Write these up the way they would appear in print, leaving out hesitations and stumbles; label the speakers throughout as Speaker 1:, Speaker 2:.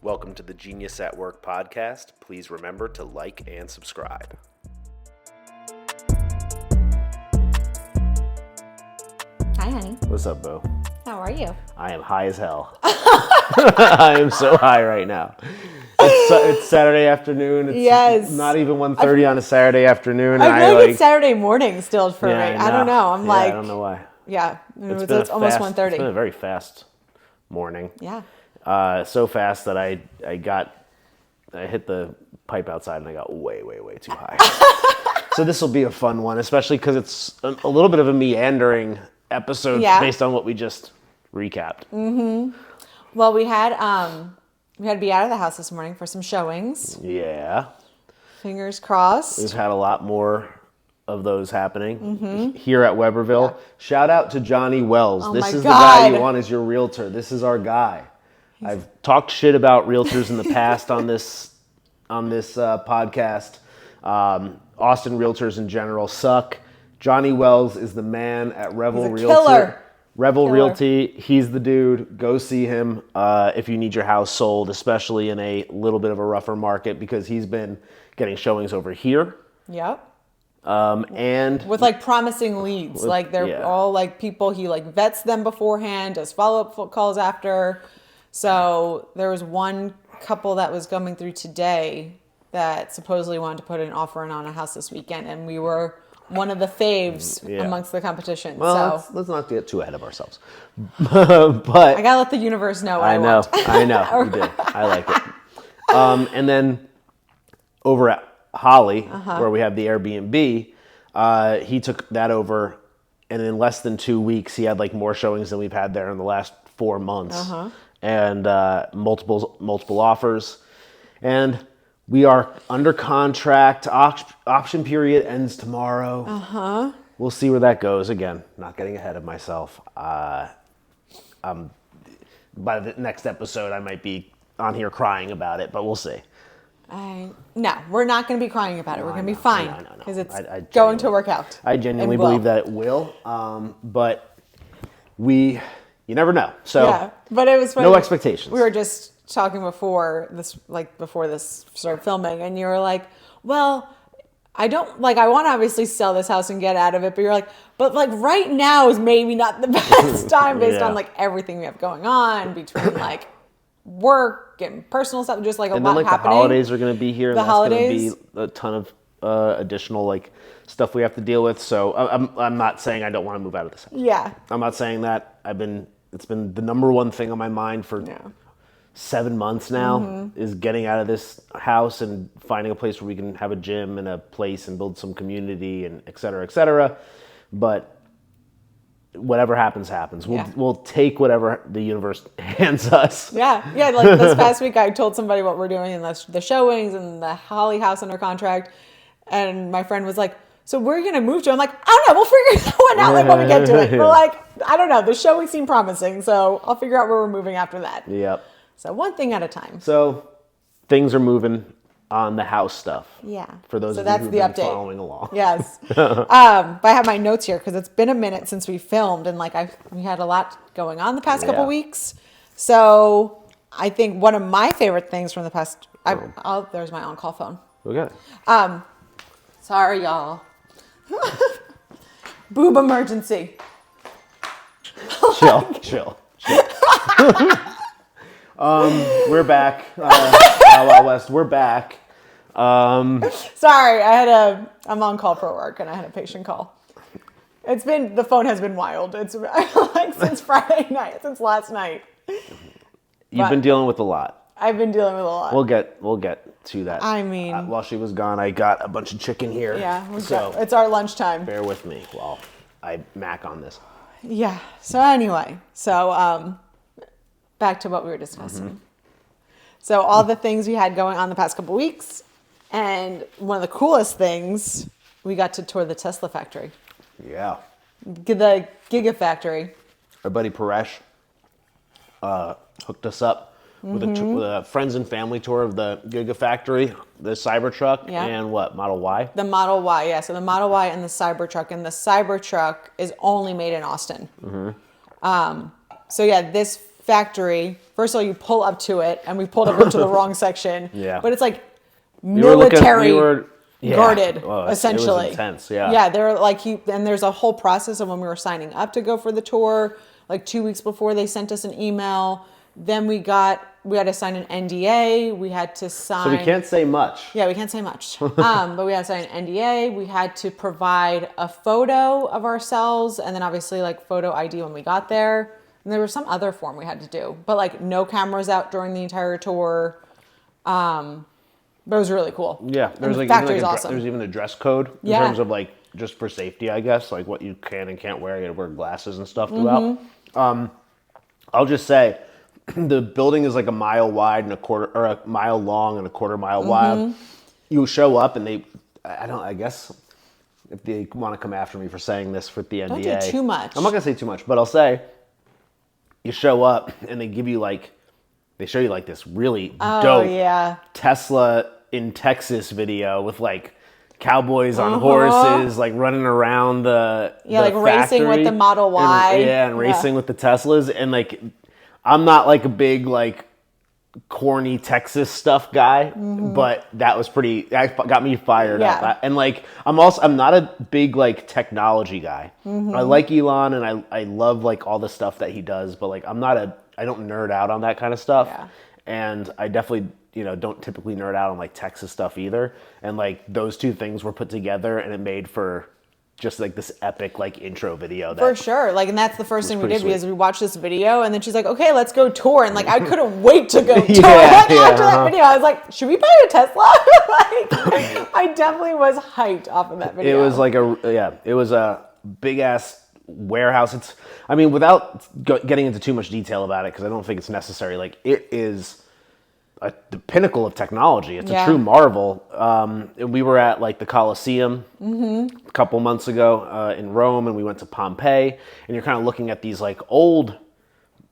Speaker 1: Welcome to the Genius at Work podcast. Please remember to like and subscribe.
Speaker 2: Hi, honey.
Speaker 1: What's up, Bo?
Speaker 2: How are you?
Speaker 1: I am high as hell. I am so high right now. It's Saturday afternoon. It's not even 1:30 on a Saturday afternoon.
Speaker 2: I feel like it's Saturday morning still for me. I don't know. I don't
Speaker 1: know why.
Speaker 2: Yeah, it's almost 1:30.
Speaker 1: It's been a very fast morning.
Speaker 2: Yeah.
Speaker 1: So fast that I hit the pipe outside and I got way too high. So this will be a fun one, especially because it's a little bit of a meandering episode based on what we just recapped.
Speaker 2: Mm-hmm. Well, we had to be out of the house this morning for some showings.
Speaker 1: Yeah.
Speaker 2: Fingers crossed.
Speaker 1: We've had a lot more of those happening here at Weberville. Yeah. Shout out to Johnny Wells. This is the guy you want as your realtor. This is our guy. I've talked shit about realtors in the past on this podcast. Austin realtors in general suck. Johnny Wells is the man at Revel Realty. Revel Realty, he's the dude. Go see him if you need your house sold, especially in a little bit of a rougher market, because he's been getting showings over here.
Speaker 2: Yep.
Speaker 1: And
Speaker 2: with promising leads, they're all people, he vets them beforehand, does follow-up calls after. So there was one couple that was coming through today that supposedly wanted to put an offer in on a house this weekend, and we were one of the faves amongst the competition.
Speaker 1: Well, let's not get too ahead of ourselves. But
Speaker 2: I gotta let the universe know what I want.
Speaker 1: I know. You did. I like it. And then over at Holly, where we have the Airbnb, he took that over, and in less than 2 weeks, he had more showings than we've had there in the last 4 months, and multiple offers, and we are under contract. Option period ends tomorrow. We'll see where that goes. Again, not getting ahead of myself. By the next episode, I might be on here crying about it, but we'll see.
Speaker 2: No, we're not going to be crying about it. We're going to be fine because it's going to work out.
Speaker 1: I genuinely believe that it will, but you never know. So
Speaker 2: but it was funny.
Speaker 1: No expectations.
Speaker 2: We were just talking before this started filming, and you were like, well, I don't I want to obviously sell this house and get out of it, but you're like, but right now is maybe not the best time based on everything we have going on between work and personal stuff, just a lot happening.
Speaker 1: The holidays are going to be here, and that's going to be a ton of additional stuff we have to deal with. So I'm not saying I don't want to move out of this house.
Speaker 2: Yeah,
Speaker 1: I'm not saying that. It's been the number one thing on my mind for 7 months now is getting out of this house and finding a place where we can have a gym and a place and build some community and et cetera, et cetera. But whatever happens. We'll take whatever the universe hands us.
Speaker 2: Yeah. This past week, I told somebody what we're doing in the showings and the Holly house under contract, and my friend was like, "So we're gonna move to?" I'm like, "I don't know. We'll figure that one out when we get to it." But I don't know. The showings seem promising, so I'll figure out where we're moving after that.
Speaker 1: Yep.
Speaker 2: So one thing at a time.
Speaker 1: So things are moving on the house stuff.
Speaker 2: Yeah.
Speaker 1: For those of you who've been following along.
Speaker 2: Yes. But I have my notes here because it's been a minute since we filmed, and we had a lot going on the past couple weeks. So I think one of my favorite things from the past. There's my on-call phone.
Speaker 1: Okay.
Speaker 2: Sorry, y'all. Boob emergency.
Speaker 1: Chill. We're back. Wild West. We're back.
Speaker 2: Sorry, I'm on call for work and I had a patient call. The phone has been wild. It's since Friday night, since last night.
Speaker 1: You've been dealing with a lot.
Speaker 2: I've been dealing with a lot.
Speaker 1: We'll get to that.
Speaker 2: I mean,
Speaker 1: while she was gone, I got a bunch of chicken here.
Speaker 2: Yeah, it's our lunchtime.
Speaker 1: Bear with me while I mac on this.
Speaker 2: Yeah. So anyway, back to what we were discussing. So all the things we had going on the past couple weeks, and one of the coolest things, we got to tour the Tesla factory.
Speaker 1: Yeah.
Speaker 2: The Gigafactory.
Speaker 1: Our buddy Paresh hooked us up with a friends and family tour of the Gigafactory, the Cybertruck, and Model Y?
Speaker 2: The Model Y, yeah. So the Model Y and the Cybertruck. And the Cybertruck is only made in Austin. So yeah, this factory, first of all, you pull up to it, and we pulled up into the wrong section.
Speaker 1: Yeah.
Speaker 2: But it's like military guarded,
Speaker 1: well,
Speaker 2: essentially.
Speaker 1: It was intense, yeah.
Speaker 2: Yeah, they're like, and there's a whole process of when we were signing up to go for the tour, like 2 weeks before they sent us an email. Then we had to sign an NDA. We had to sign.
Speaker 1: So we can't say much.
Speaker 2: Yeah, we can't say much. But we had to sign an NDA. We had to provide a photo of ourselves, and then obviously like photo ID when we got there. And there was some other form we had to do, but like no cameras out during the entire tour. But it was really cool.
Speaker 1: Yeah, there's
Speaker 2: the factory's awesome.
Speaker 1: There's even a dress code in terms of like just for safety, I guess, like what you can and can't wear. You gotta wear glasses and stuff throughout. I'll just say, the building is like a mile wide and a mile long and a quarter mile wide. You show up and I guess if they want to come after me for saying this for the NDA.
Speaker 2: Don't do too much.
Speaker 1: I'm not gonna say too much, but I'll say, you show up and they show you like this really dope Tesla in Texas video with like cowboys on horses, like running around the
Speaker 2: like
Speaker 1: factory
Speaker 2: racing with the Model Y.
Speaker 1: And racing with the Teslas. And like, I'm not like a big like corny Texas stuff guy, but that got me fired up. And like, I'm not a big like technology guy. I like Elon and I love like all the stuff that he does, but like I don't nerd out on that kind of stuff.
Speaker 2: Yeah.
Speaker 1: And I definitely, don't typically nerd out on like Texas stuff either. And like those two things were put together and it made for just like this epic like intro video.
Speaker 2: For sure. Like, and that's the first thing we did because we watched this video and then she's like, okay, let's go tour. And like, I couldn't wait to go tour. After that video, I was like, should we buy a Tesla? Like, I definitely was hyped off of that video.
Speaker 1: It was like it was a big ass warehouse. Without getting into too much detail about it, because I don't think it's necessary, like it is the pinnacle of technology. It's a true marvel. We were at like the Colosseum a couple months ago in Rome, and we went to Pompeii, and you're kind of looking at these like old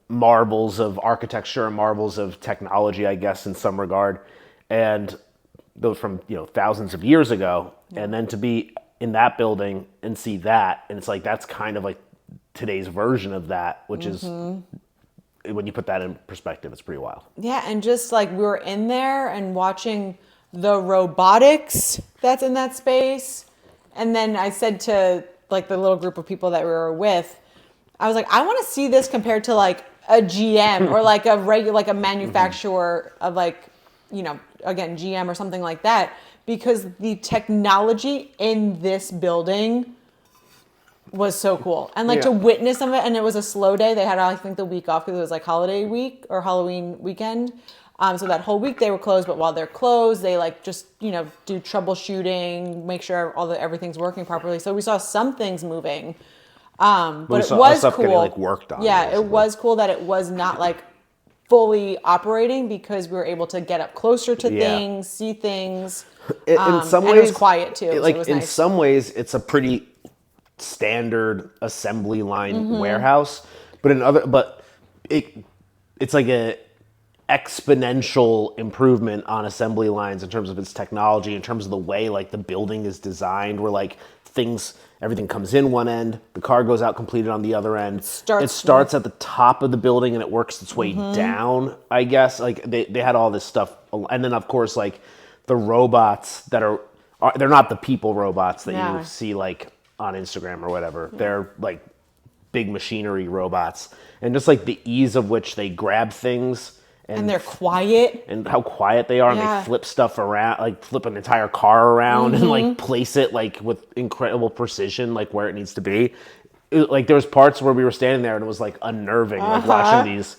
Speaker 1: marvels of architecture and marvels of technology, I guess, in some regard, and those from thousands of years ago, and then to be in that building and see that, and it's like that's kind of like today's version of that, which is, when you put that in perspective, it's pretty wild.
Speaker 2: Yeah, and just like we were in there and watching the robotics that's in that space. And then I said to like the little group of people that we were with, I was like, I want to see this compared to like a GM or like a regular, like a manufacturer of like, again, GM or something like that, because the technology in this building was so cool. And like to witness some of it, and it was a slow day. They had, I think, the week off because it was like holiday week or Halloween weekend. So that whole week they were closed, but while they're closed, they like just, do troubleshooting, make sure everything's working properly. So we saw some things moving. But it was cool.
Speaker 1: Getting, like, worked on.
Speaker 2: Yeah, basically. It was cool that it was not like fully operating because we were able to get up closer to things, see things.
Speaker 1: In some ways,
Speaker 2: and it was quiet too.
Speaker 1: Like
Speaker 2: so it was
Speaker 1: in
Speaker 2: nice.
Speaker 1: some ways, it's a pretty standard assembly line warehouse, but it's like a exponential improvement on assembly lines in terms of its technology, in terms of the way like the building is designed, where like everything comes in one end, the car goes out completed on the other end. It starts at the top of the building and it works its way down, I guess. Like they had all this stuff, and then of course like the robots that they're not the people robots that you see like on Instagram or whatever. They're like big machinery robots, and just like the ease of which they grab things and
Speaker 2: they're quiet,
Speaker 1: and how quiet they are, and they flip stuff around, like flip an entire car around and like place it like with incredible precision, like where it needs to be. Like there was parts where we were standing there and it was like unnerving, like watching these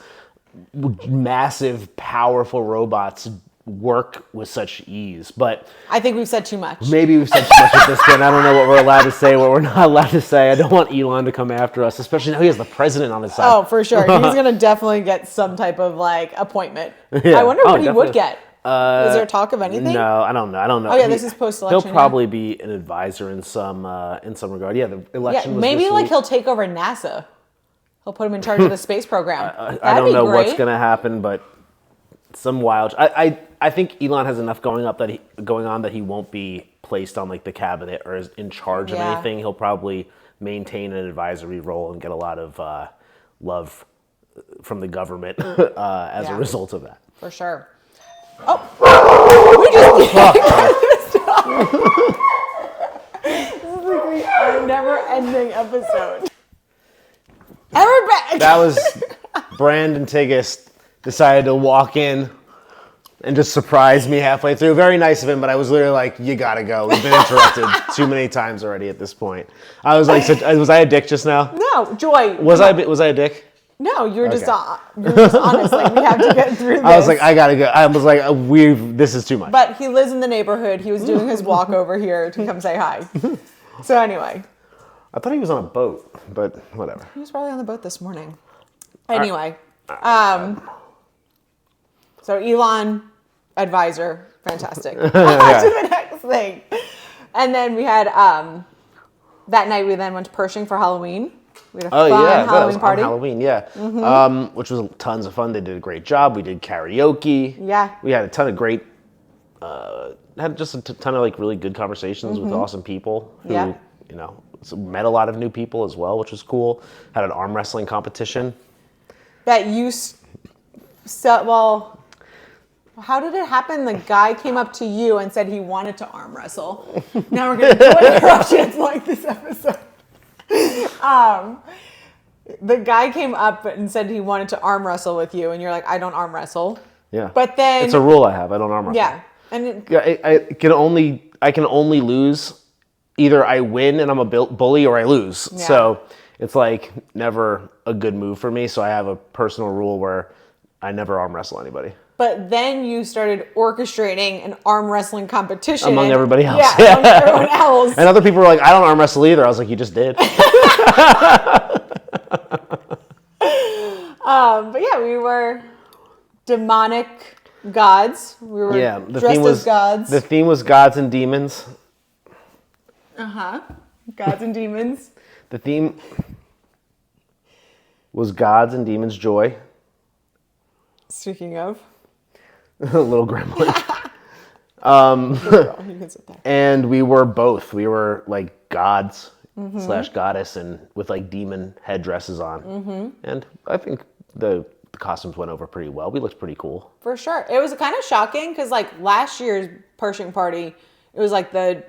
Speaker 1: massive, powerful robots work with such ease. But
Speaker 2: I think we've said too much.
Speaker 1: Maybe we've said too much at this point. I don't know what we're allowed to say, what we're not allowed to say. I don't want Elon to come after us, especially now he has the president on his side.
Speaker 2: Oh, for sure. He's going to definitely get some type of like appointment. I wonder what he would get. Is there talk of anything?
Speaker 1: No, I don't know.
Speaker 2: Oh yeah, this is post-election.
Speaker 1: He'll probably be an advisor in some regard. Yeah, the election was
Speaker 2: maybe
Speaker 1: this
Speaker 2: like
Speaker 1: week.
Speaker 2: He'll take over NASA. He'll put him in charge of the space program.
Speaker 1: I don't know what's going to happen, but some wild. I think Elon has enough going on that he won't be placed on like the cabinet or is in charge of anything. He'll probably maintain an advisory role and get a lot of love from the government as a result of that.
Speaker 2: For sure. Oh, we just This is like our never-ending episode. And we're back.
Speaker 1: That was Brandon Tiggis decided to walk in and just surprise me halfway through. Very nice of him, but I was literally like, you gotta go. We've been interrupted too many times already at this point. I was like, was I a dick just now?
Speaker 2: No, Joy.
Speaker 1: Was I a dick?
Speaker 2: No, you're just honest. Like, we have to get through this.
Speaker 1: I was like, I gotta go. I was like, this is too much.
Speaker 2: But he lives in the neighborhood. He was doing his walk over here to come say hi. So anyway.
Speaker 1: I thought he was on a boat, but whatever.
Speaker 2: He was probably on the boat this morning. Anyway. So Elon, advisor, fantastic. On to the next thing. And then we had, that night we then went to Pershing for Halloween. We had a fun Halloween party.
Speaker 1: On Halloween, yeah. Which was tons of fun. They did a great job. We did karaoke.
Speaker 2: Yeah.
Speaker 1: We had a ton of great, had just a ton of like really good conversations with awesome people who, you know, met a lot of new people as well, which was cool. Had an arm wrestling competition.
Speaker 2: That you, well, how did it happen? The guy came up to you and said he wanted to arm wrestle. Now we're going to do interruptions like this episode. The guy came up and said he wanted to arm wrestle with you, and you're like, I don't arm wrestle.
Speaker 1: Yeah.
Speaker 2: But then
Speaker 1: it's a rule I have. I don't arm wrestle.
Speaker 2: Yeah. And
Speaker 1: I can only lose. Either I win and I'm a bully, or I lose. Yeah. So it's like never a good move for me. So I have a personal rule where I never arm wrestle anybody.
Speaker 2: But then you started orchestrating an arm wrestling competition.
Speaker 1: Among everybody else.
Speaker 2: Yeah, among everyone else.
Speaker 1: And other people were like, I don't arm wrestle either. I was like, you just did.
Speaker 2: But yeah, we were demonic gods. We were dressed as gods.
Speaker 1: The theme was gods and demons.
Speaker 2: Gods and demons.
Speaker 1: The theme was gods and demons joy.
Speaker 2: Speaking of.
Speaker 1: A little gremlin.
Speaker 2: Girl, you can sit there.
Speaker 1: And we were both. We were like gods / goddess and with like demon headdresses on. And I think the costumes went over pretty well. We looked pretty cool.
Speaker 2: For sure. It was kind of shocking because like last year's Pershing party, it was like the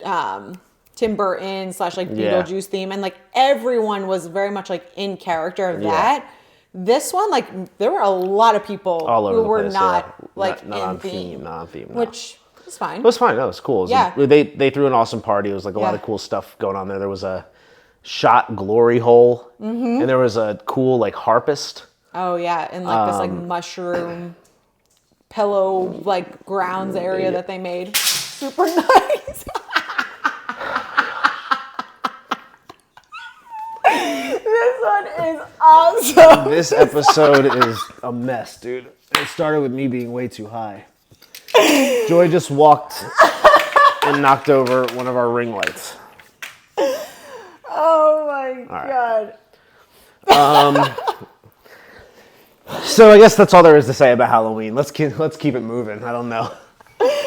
Speaker 2: Tim Burton / like Beetlejuice theme. And like everyone was very much like in character of that. This one, like, there were a lot of people who were not on theme.
Speaker 1: Not on theme, no.
Speaker 2: Which is fine.
Speaker 1: It was fine. No, it was cool. They threw an awesome party. It was like a lot of cool stuff going on there. There was a shot glory hole, and there was a cool like harpist.
Speaker 2: Oh yeah, and like this like mushroom pillow like grounds area that they made. Super nice. This one is awesome.
Speaker 1: This episode is a mess, dude. It started with me being way too high. Joy just walked and knocked over one of our ring lights.
Speaker 2: Oh my God.
Speaker 1: So I guess that's all there is to say about Halloween. Let's keep it moving. I don't know.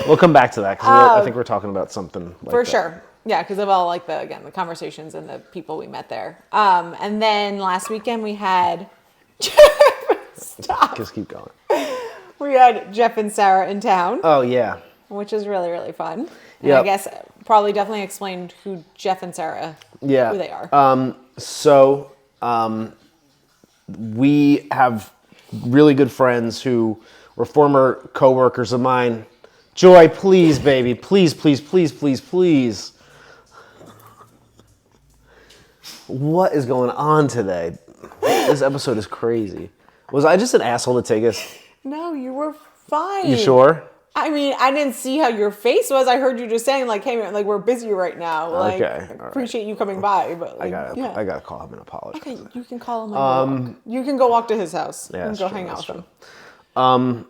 Speaker 1: We'll come back to that because I think we're talking about something like
Speaker 2: for
Speaker 1: that.
Speaker 2: Sure. Yeah, because of all like the conversations and the people we met there. And then last weekend we had stop.
Speaker 1: Just keep going.
Speaker 2: We had Jeff and Sarah in town.
Speaker 1: Oh yeah.
Speaker 2: Which is really, really fun. And I guess probably definitely explained who Jeff and Sarah who they are.
Speaker 1: We have really good friends who were former coworkers of mine. Joy, please, baby. Please, please, please, please, please. What is going on today? This episode is crazy. Was I just an asshole to Tiggis?
Speaker 2: No, you were fine.
Speaker 1: You sure?
Speaker 2: I mean, I didn't see how your face was. I heard you just saying like, "Hey, man, like we're busy right now. Like, appreciate you coming by." But like,
Speaker 1: I gotta call him and apologize.
Speaker 2: Okay, you can call him. You can go walk to his house.
Speaker 1: Yeah,
Speaker 2: you can go hang out with him.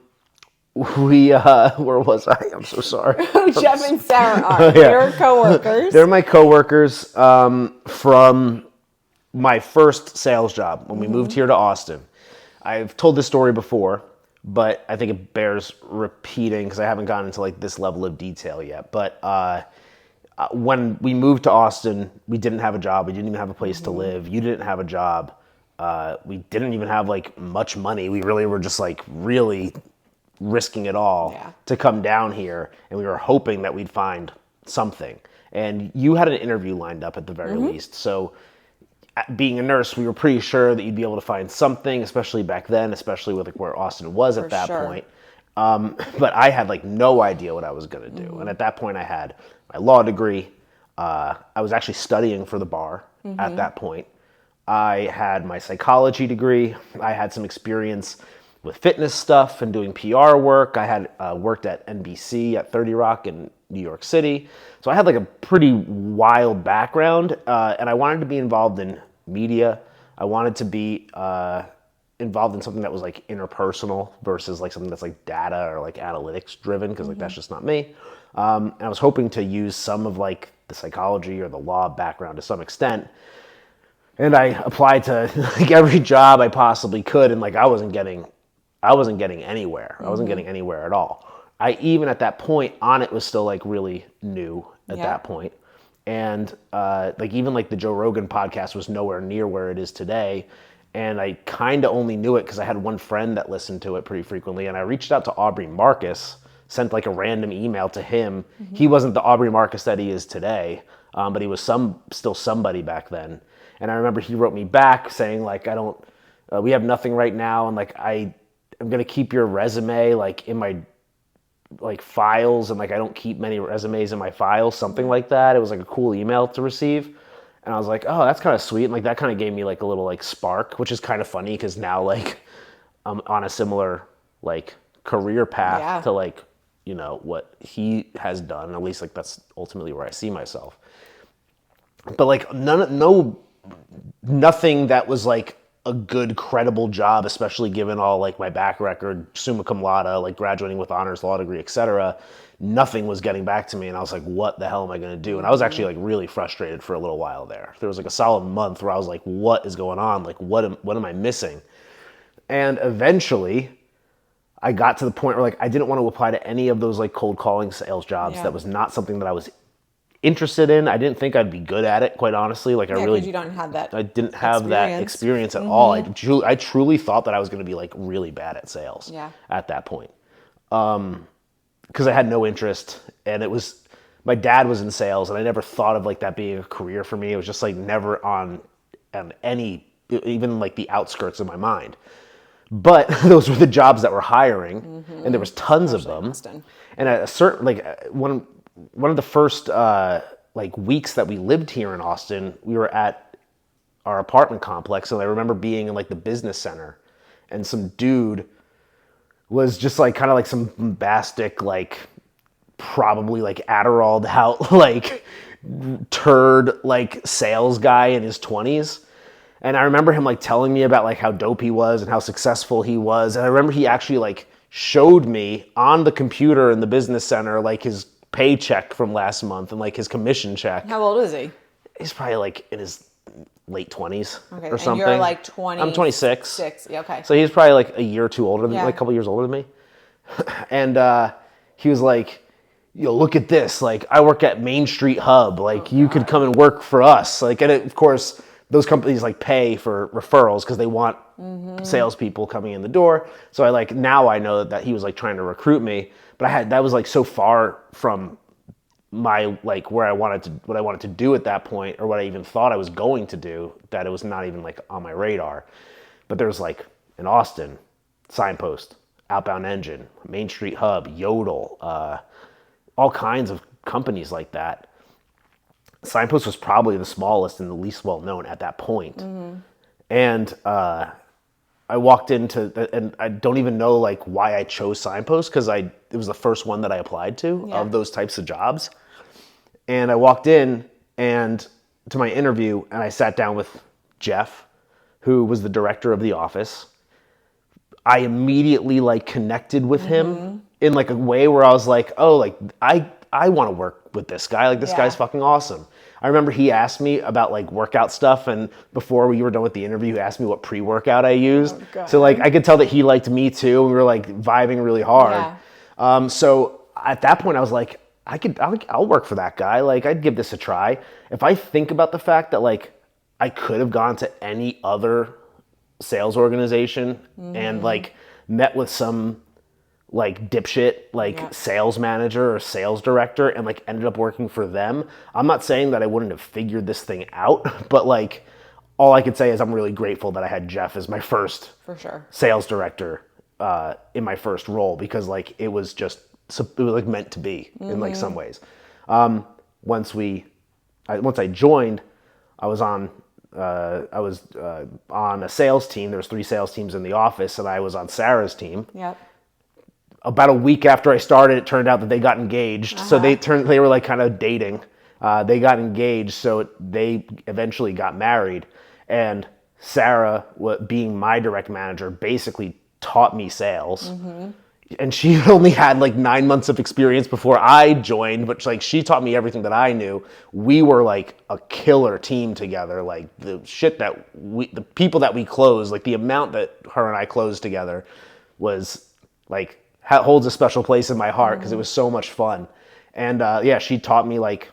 Speaker 1: Where was I? I'm so sorry.
Speaker 2: Jeff and Sarah are. They're coworkers.
Speaker 1: They're my coworkers from my first sales job when we moved here to Austin. I've told this story before, but I think it bears repeating because I haven't gotten into like this level of detail yet. But when we moved to Austin, we didn't have a job. We didn't even have a place to live. You didn't have a job. We didn't even have like much money. We really were just like really risking it all to come down here, and we were hoping that we'd find something. And you had an interview lined up at the very least. So being a nurse, we were pretty sure that you'd be able to find something, especially back then, especially with like where Austin was at that point. But I had like no idea what I was going to do. And at that point I had my law degree. I was actually studying for the bar at that point. I had my psychology degree. I had some experience with fitness stuff and doing PR work. I had worked at NBC at 30 Rock in New York City. So I had like a pretty wild background, and I wanted to be involved in media. I wanted to be involved in something that was like interpersonal versus like something that's like data or like analytics driven, because like that's just not me. And I was hoping to use some of like the psychology or the law background to some extent. And I applied to like every job I possibly could, and like I wasn't getting anywhere. I wasn't getting anywhere at all. I even at that point, On It was still like really new at that point. And like even like the Joe Rogan podcast was nowhere near where it is today. And I kind of only knew it because I had one friend that listened to it pretty frequently. And I reached out to Aubrey Marcus, sent like a random email to him. He wasn't the Aubrey Marcus that he is today, but he was still somebody back then. And I remember he wrote me back saying like, we have nothing right now. And like, I'm going to keep your resume like in my like files, and like I don't keep many resumes in my files, something like that. It was like a cool email to receive. And I was like, oh, that's kind of sweet. And like that kind of gave me like a little like spark, which is kind of funny because now like I'm on a similar like career path to like, you know, what he has done. At least like that's ultimately where I see myself. But like nothing that was like a good, credible job, especially given all like my back record, summa cum laude, like graduating with honors law degree, etc. Nothing was getting back to me, and I was like, what the hell am I going to do? And I was actually like really frustrated for a little while there. There was like a solid month where I was like, what is going on? Like, what am I missing? And eventually I got to the point where like I didn't want to apply to any of those like cold calling sales jobs. That was not something that I was interested in. I didn't think I'd be good at it, quite honestly. Like I
Speaker 2: you don't have that.
Speaker 1: I didn't have that experience at all. I truly thought that I was going to be like really bad at sales at that point. Because I had no interest, and my dad was in sales, and I never thought of like that being a career for me. It was just like never on any, even like the outskirts of my mind. But those were the jobs that were hiring, and there was tons of them. And at a certain like one of the first like weeks that we lived here in Austin, we were at our apartment complex, and I remember being in like the business center, and some dude was just like kind of like some bombastic, like probably like Adderalled out like turd like sales guy in his 20s. And I remember him like telling me about like how dope he was and how successful he was. And I remember he actually like showed me on the computer in the business center like his paycheck from last month and like his commission check.
Speaker 2: How old is he?
Speaker 1: He's probably like in his late 20s or something.
Speaker 2: And you're like 20.
Speaker 1: I'm 26.
Speaker 2: Okay.
Speaker 1: So he's probably like a year or two older than me, like a couple years older than me. And he was like, yo, look at this. Like, I work at Main Street Hub. Like, you could come and work for us. Like, and of course, those companies like pay for referrals because they want salespeople coming in the door. So now I know that he was like trying to recruit me, but that was like so far from my like what I wanted to do at that point, or what I even thought I was going to do, that it was not even like on my radar. But there's like in Austin, Signpost, Outbound Engine, Main Street Hub, Yodel, all kinds of companies like that. Signpost was probably the smallest and the least well known at that point. And I walked into, and I don't even know like why I chose Signpost, because it was the first one that I applied to of those types of jobs. And I walked in and to my interview, and I sat down with Jeff, who was the director of the office. I immediately like connected with him in like a way where I was like, oh, like I want to work with this guy. Like this guy's fucking awesome. I remember he asked me about like workout stuff, and before we were done with the interview, he asked me what pre-workout I used. So like I could tell that he liked me too, and we were like vibing really hard. So at that point I was like, I'll work for that guy. Like I'd give this a try. If I think about the fact that like I could have gone to any other sales organization and like met with some like dipshit like sales manager or sales director and like ended up working for them. I'm not saying that I wouldn't have figured this thing out, but like all I could say is I'm really grateful that I had Jeff as my first sales director in my first role, because like it was like meant to be in like some ways. Once I joined, I was on a sales team. There was 3 sales teams in the office, and I was on Sarah's team.
Speaker 2: Yep.
Speaker 1: About a week after I started, it turned out that they got engaged. So they were like kind of dating. They got engaged, so they eventually got married. And Sarah, being my direct manager, basically taught me sales. And she only had like 9 months of experience before I joined, but like she taught me everything that I knew. We were like a killer team together. Like the people that we closed, like the amount that her and I closed together was like holds a special place in my heart because it was so much fun. And she taught me like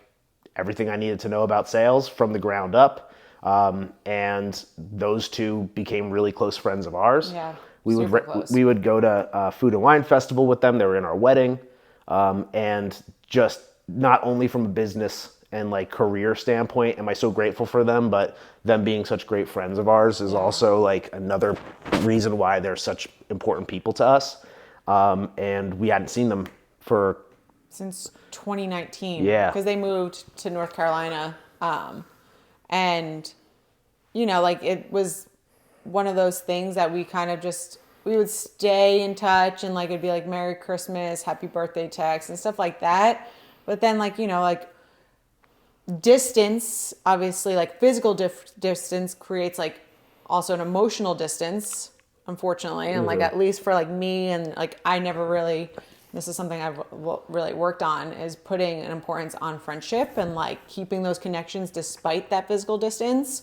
Speaker 1: everything I needed to know about sales from the ground up. And those 2 became really close friends of ours.
Speaker 2: Yeah.
Speaker 1: We would go to Food and Wine Festival with them. They were in our wedding. And just not only from a business and like career standpoint am I so grateful for them, but them being such great friends of ours is also like another reason why they're such important people to us. And we hadn't seen them
Speaker 2: since 2019.
Speaker 1: Yeah.
Speaker 2: Because they moved to North Carolina. And, you know, like it was one of those things that we kind of we would stay in touch, and like it'd be like Merry Christmas, Happy Birthday text and stuff like that. But then like, you know, like distance, obviously like physical distance creates like also an emotional distance, unfortunately. And like at least for like me, and like I never really, this is something I've really worked on, is putting an importance on friendship and like keeping those connections despite that physical distance.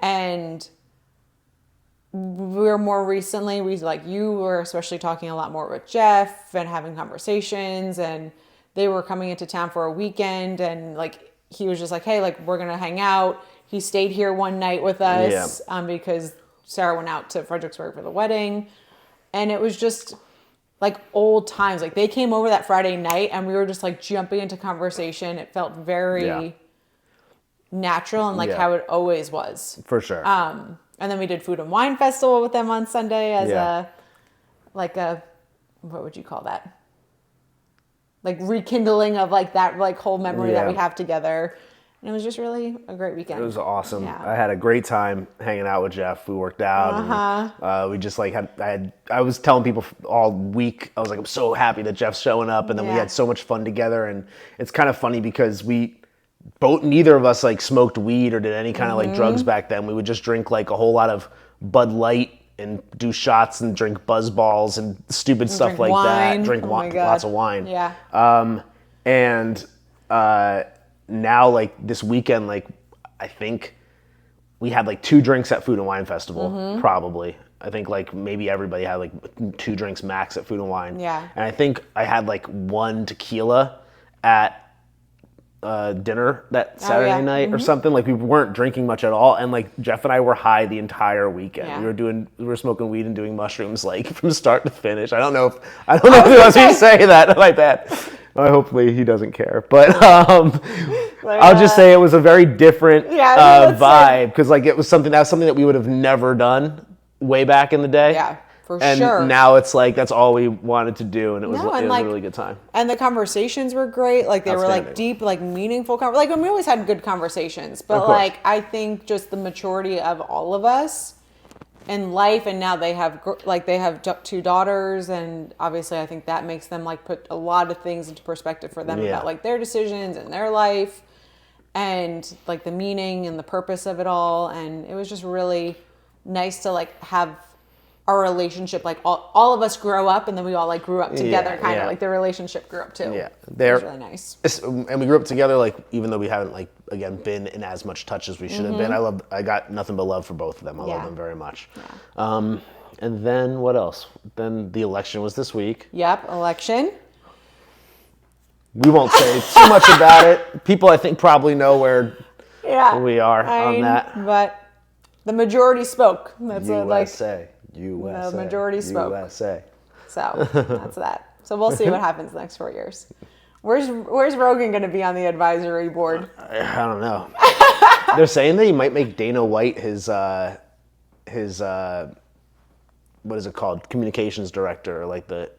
Speaker 2: And we're more recently, you were especially talking a lot more with Jeff and having conversations, and they were coming into town for a weekend, and like he was just like, hey, like we're gonna hang out. He stayed here one night with us because Sarah went out to Fredericksburg for the wedding, and it was just like old times. Like they came over that Friday night, and we were just like jumping into conversation. It felt very natural and like how it always was.
Speaker 1: For sure.
Speaker 2: And then we did Food and Wine Festival with them on Sunday as a what would you call that? Like rekindling of like that like whole memory that we have together. And it was just really a great weekend.
Speaker 1: It was awesome.
Speaker 2: Yeah.
Speaker 1: I had a great time hanging out with Jeff. We worked out. And, we just like I was telling people all week, I was like, I'm so happy that Jeff's showing up. And then we had so much fun together. And it's kind of funny because neither of us like smoked weed or did any kind of like drugs back then. We would just drink like a whole lot of Bud Light and do shots and drink Buzz Balls and stupid stuff like
Speaker 2: wine.
Speaker 1: that. Drink lots of wine.
Speaker 2: Yeah.
Speaker 1: Now like this weekend, like I think we had like 2 drinks at Food and Wine Festival, probably. I think like maybe everybody had like 2 drinks max at Food and Wine.
Speaker 2: Yeah.
Speaker 1: And I think I had like 1 tequila at dinner that Saturday night or something. Like we weren't drinking much at all, and like Jeff and I were high the entire weekend. We were smoking weed and doing mushrooms like from start to finish. I don't know if I was going to say that. My bad. Hopefully he doesn't care, but I'll just say it was a very different vibe, because like it was something that we would have never done way back in the day.
Speaker 2: Yeah. For
Speaker 1: and
Speaker 2: sure.
Speaker 1: Now it's like that's all we wanted to do, and it was a really good time.
Speaker 2: And the conversations were great. Like they were like deep, like meaningful. Like we always had good conversations, but like I think just the maturity of all of us in life, and now they have 2 daughters, and obviously I think that makes them like put a lot of things into perspective for them about like their decisions and their life, and like the meaning and the purpose of it all. And it was just really nice to like have our relationship, like all of us grow up, and then we all like grew up together, kind of like the relationship grew up too. Yeah, it was really nice.
Speaker 1: And we grew up together, like even though we haven't like again been in as much touch as we should have been. I got nothing but love for both of them. I love them very much. Yeah. And then what else? Then the election was this week.
Speaker 2: Yep, election.
Speaker 1: We won't say too much about it. People I think probably know where we are on that.
Speaker 2: But The majority spoke. That's
Speaker 1: USA. USA.
Speaker 2: The majority spoke.
Speaker 1: USA.
Speaker 2: So that's that. So we'll see what happens the next 4 years. Where's Rogan going to be on the advisory board?
Speaker 1: I don't know. They're saying that he might make Dana White his what is it called? Communications director, or like the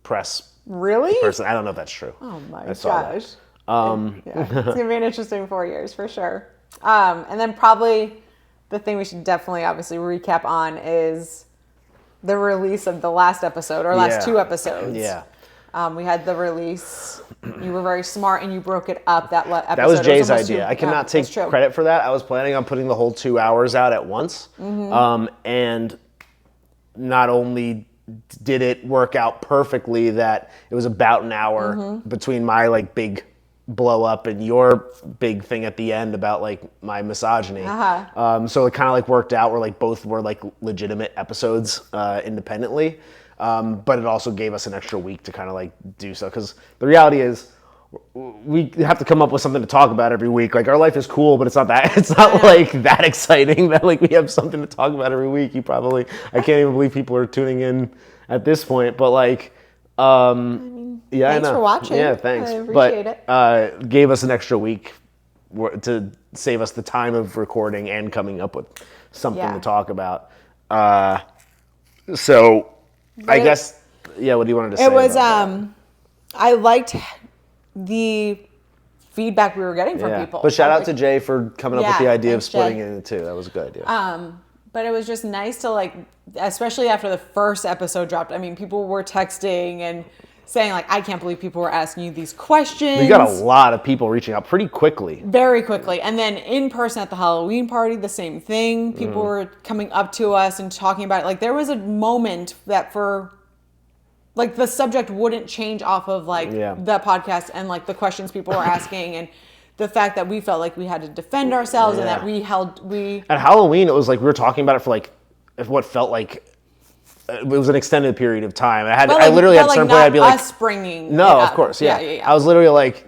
Speaker 1: press
Speaker 2: Really?
Speaker 1: person. I don't know if that's true.
Speaker 2: Oh my gosh.
Speaker 1: That.
Speaker 2: It's going to be an interesting 4 years for sure. And then probably the thing we should definitely obviously recap on is the release of the last episode, or last 2 episodes.
Speaker 1: Yeah.
Speaker 2: We had the release. You were very smart and you broke it up. That episode.
Speaker 1: That was Jay's idea. I cannot take credit for that. I was planning on putting the whole 2 hours out at once. And not only did it work out perfectly that it was about an hour between my like big blow up and your big thing at the end about like my misogyny. So it kind of like worked out where like both were like legitimate episodes independently. But it also gave us an extra week to kind of like do so. Because the reality is we have to come up with something to talk about every week. Like our life is cool, but it's not like that exciting that like we have something to talk about every week. I can't even believe people are tuning in at this point, but like,
Speaker 2: thanks for watching.
Speaker 1: Yeah, thanks.
Speaker 2: I appreciate
Speaker 1: it. Gave us an extra week to save us the time of recording and coming up with something to talk about. So I guess, what do you want to say?
Speaker 2: It was, I liked the feedback we were getting from people.
Speaker 1: But shout out to Jay for coming up with the idea of splitting it into 2. That was a good idea.
Speaker 2: But it was just nice to like, especially after the first episode dropped. I mean, people were texting and saying like, I can't believe people were asking you these questions.
Speaker 1: We got a lot of people reaching out pretty quickly.
Speaker 2: Very quickly. And then in person at the Halloween party, the same thing. People were coming up to us and talking about it. Like there was a moment that like the subject wouldn't change off of like the podcast and like the questions people were asking and the fact that we felt like we had to defend ourselves and that at
Speaker 1: Halloween, it was like we were talking about it for like what felt like it was an extended period of time. I literally at a certain point I'd be like,
Speaker 2: us bringing
Speaker 1: no, of course, yeah. I was literally like,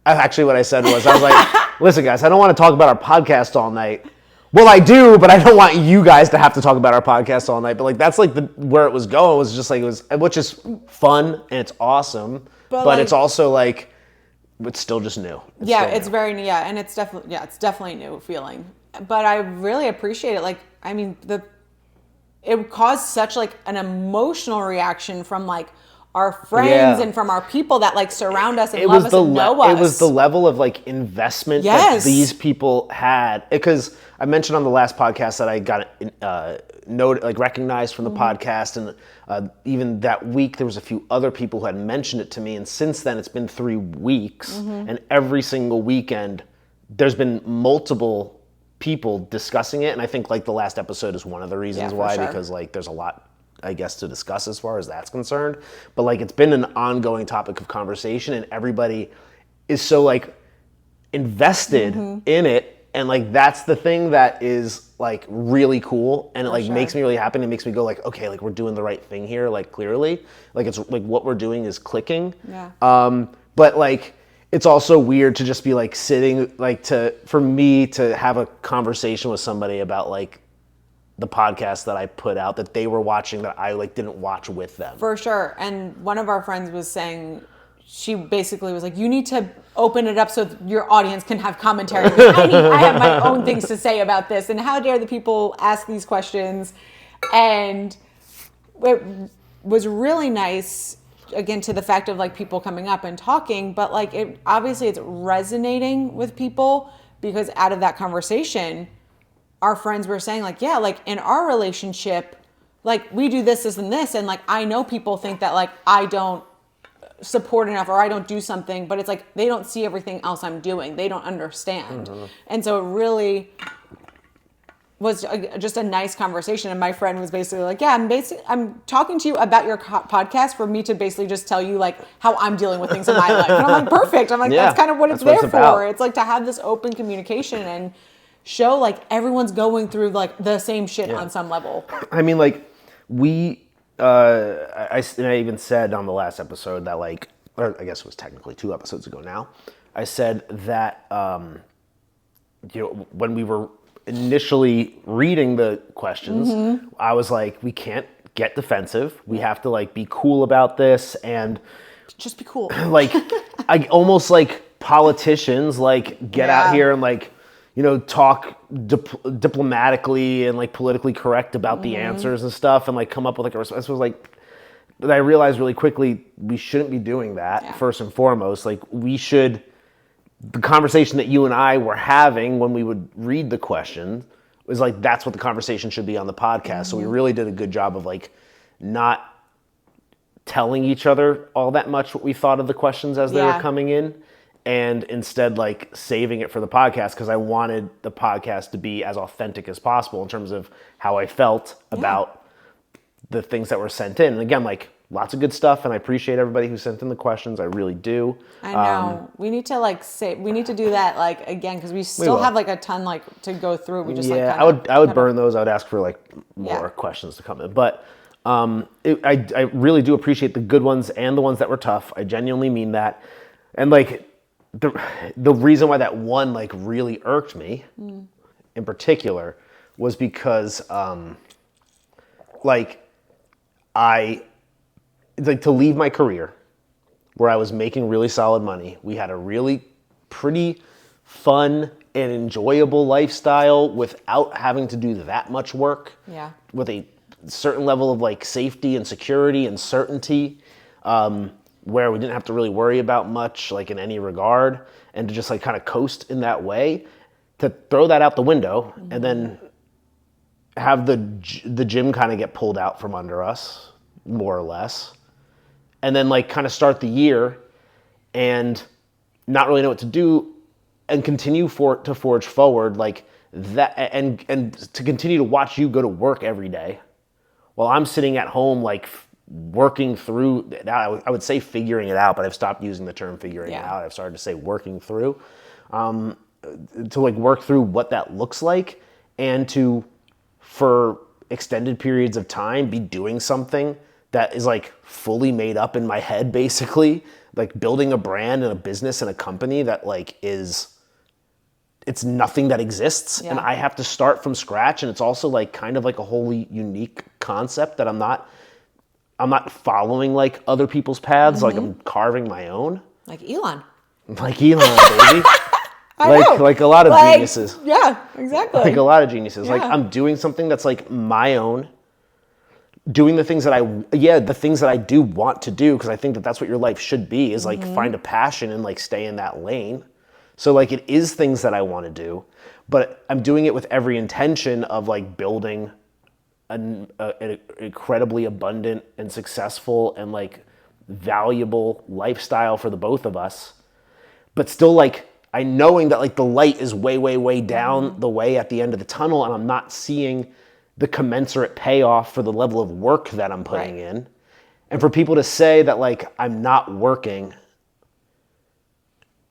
Speaker 1: actually what I said was, I was like, listen guys, I don't want to talk about our podcast all night. Well, I do, but I don't want you guys to have to talk about our podcast all night. But like that's like where it was going, was just like which is fun and it's awesome, but like, it's also like it's still just new.
Speaker 2: It's very new, and it's definitely a new feeling. But I really appreciate it. Like, I mean, it caused such like an emotional reaction from like our friends and from our people that like surround us and love us and know us.
Speaker 1: It was the level of like investment that these people had. Because I mentioned on the last podcast that I got recognized from the podcast, and even that week there was a few other people who had mentioned it to me. And since then, it's been 3 weeks, and every single weekend there's been multiple people discussing it. And I think like the last episode is one of the reasons why, because like there's a lot, I guess, to discuss as far as that's concerned. But like it's been an ongoing topic of conversation, and everybody is so like invested in it. And like that's the thing that is like really cool, and it like makes me really happy. And it makes me go like, okay, like we're doing the right thing here. Like clearly, like it's like what we're doing is clicking. But like it's also weird to just be like sitting like for me to have a conversation with somebody about like the podcast that I put out that they were watching that I like didn't watch with them.
Speaker 2: For sure. And one of our friends was saying, she basically was like, you need to open it up so your audience can have commentary. I have my own things to say about this, and how dare the people ask these questions. And it was really nice, again, to the fact of like people coming up and talking, but like obviously it's resonating with people, because out of that conversation, our friends were saying like, yeah, like in our relationship, like we do this and this, and like I know people think that like I don't support enough or I don't do something, but it's like they don't see everything else I'm doing. They don't understand. And so it really was just a nice conversation. And my friend was basically like, yeah, I'm talking to you about your podcast for me to basically just tell you like how I'm dealing with things in my life. And I'm like, perfect. I'm like, that's kind of what it's there for. About. It's like to have this open communication and show like everyone's going through like the same shit on some level.
Speaker 1: I mean, like I even said on the last episode that like, or I guess it was technically 2 episodes ago now, I said that, when we were initially reading the questions, I was like, we can't get defensive. We have to like be cool about this and
Speaker 2: just be cool.
Speaker 1: Like, I almost like politicians, like get out here and like, you know, talk diplomatically and like politically correct about the answers and stuff, and like come up with like a response. Was like, that I realized really quickly we shouldn't be doing that. First and foremost, like we should. The conversation that you and I were having when we would read the question was like, that's what the conversation should be on the podcast. So we really did a good job of like not telling each other all that much what we thought of the questions as they were coming in, and instead like saving it for the podcast, because I wanted the podcast to be as authentic as possible in terms of how I felt about the things that were sent in. And again, like lots of good stuff, and I appreciate everybody who sent in the questions. I really do.
Speaker 2: I know. We need to like we need to do that like again, because we still have like a ton like to go through. We just
Speaker 1: I would burn those. I would ask for like more questions to come in, but I really do appreciate the good ones and the ones that were tough. I genuinely mean that. And like the reason why that one like really irked me in particular was because like to leave my career where I was making really solid money. We had a really pretty fun and enjoyable lifestyle without having to do that much work. Yeah. With a certain level of like safety and security and certainty, where we didn't have to really worry about much like in any regard, and to just like kind of coast in that way, to throw that out the window and then have the gym kind of get pulled out from under us, more or less, and then like kind of start the year and not really know what to do, and continue to forge forward like that, and to continue to watch you go to work every day while I'm sitting at home like working through that. I would say figuring it out, but I've stopped using the term figuring it out. I've started to say working through, to like work through what that looks like, and to, for extended periods of time, be doing something that is like fully made up in my head, basically like building a brand and a business and a company that like it's nothing that exists, and I have to start from scratch. And it's also like kind of like a wholly unique concept that I'm not following like other people's paths. Like I'm carving my own. Like Elon, baby. like a lot of geniuses. Yeah, exactly. Like a lot of geniuses. Like I'm doing something that's like my own. Doing the things that I do want to do, because I think that that's what your life should be, is like find a passion and like stay in that lane. So like it is things that I want to do, but I'm doing it with every intention of like building an incredibly abundant and successful and like valuable lifestyle for the both of us. But still like I knowing that like the light is way, way, way down the way at the end of the tunnel, and I'm not seeing the commensurate payoff for the level of work that I'm putting in. And for people to say that like I'm not working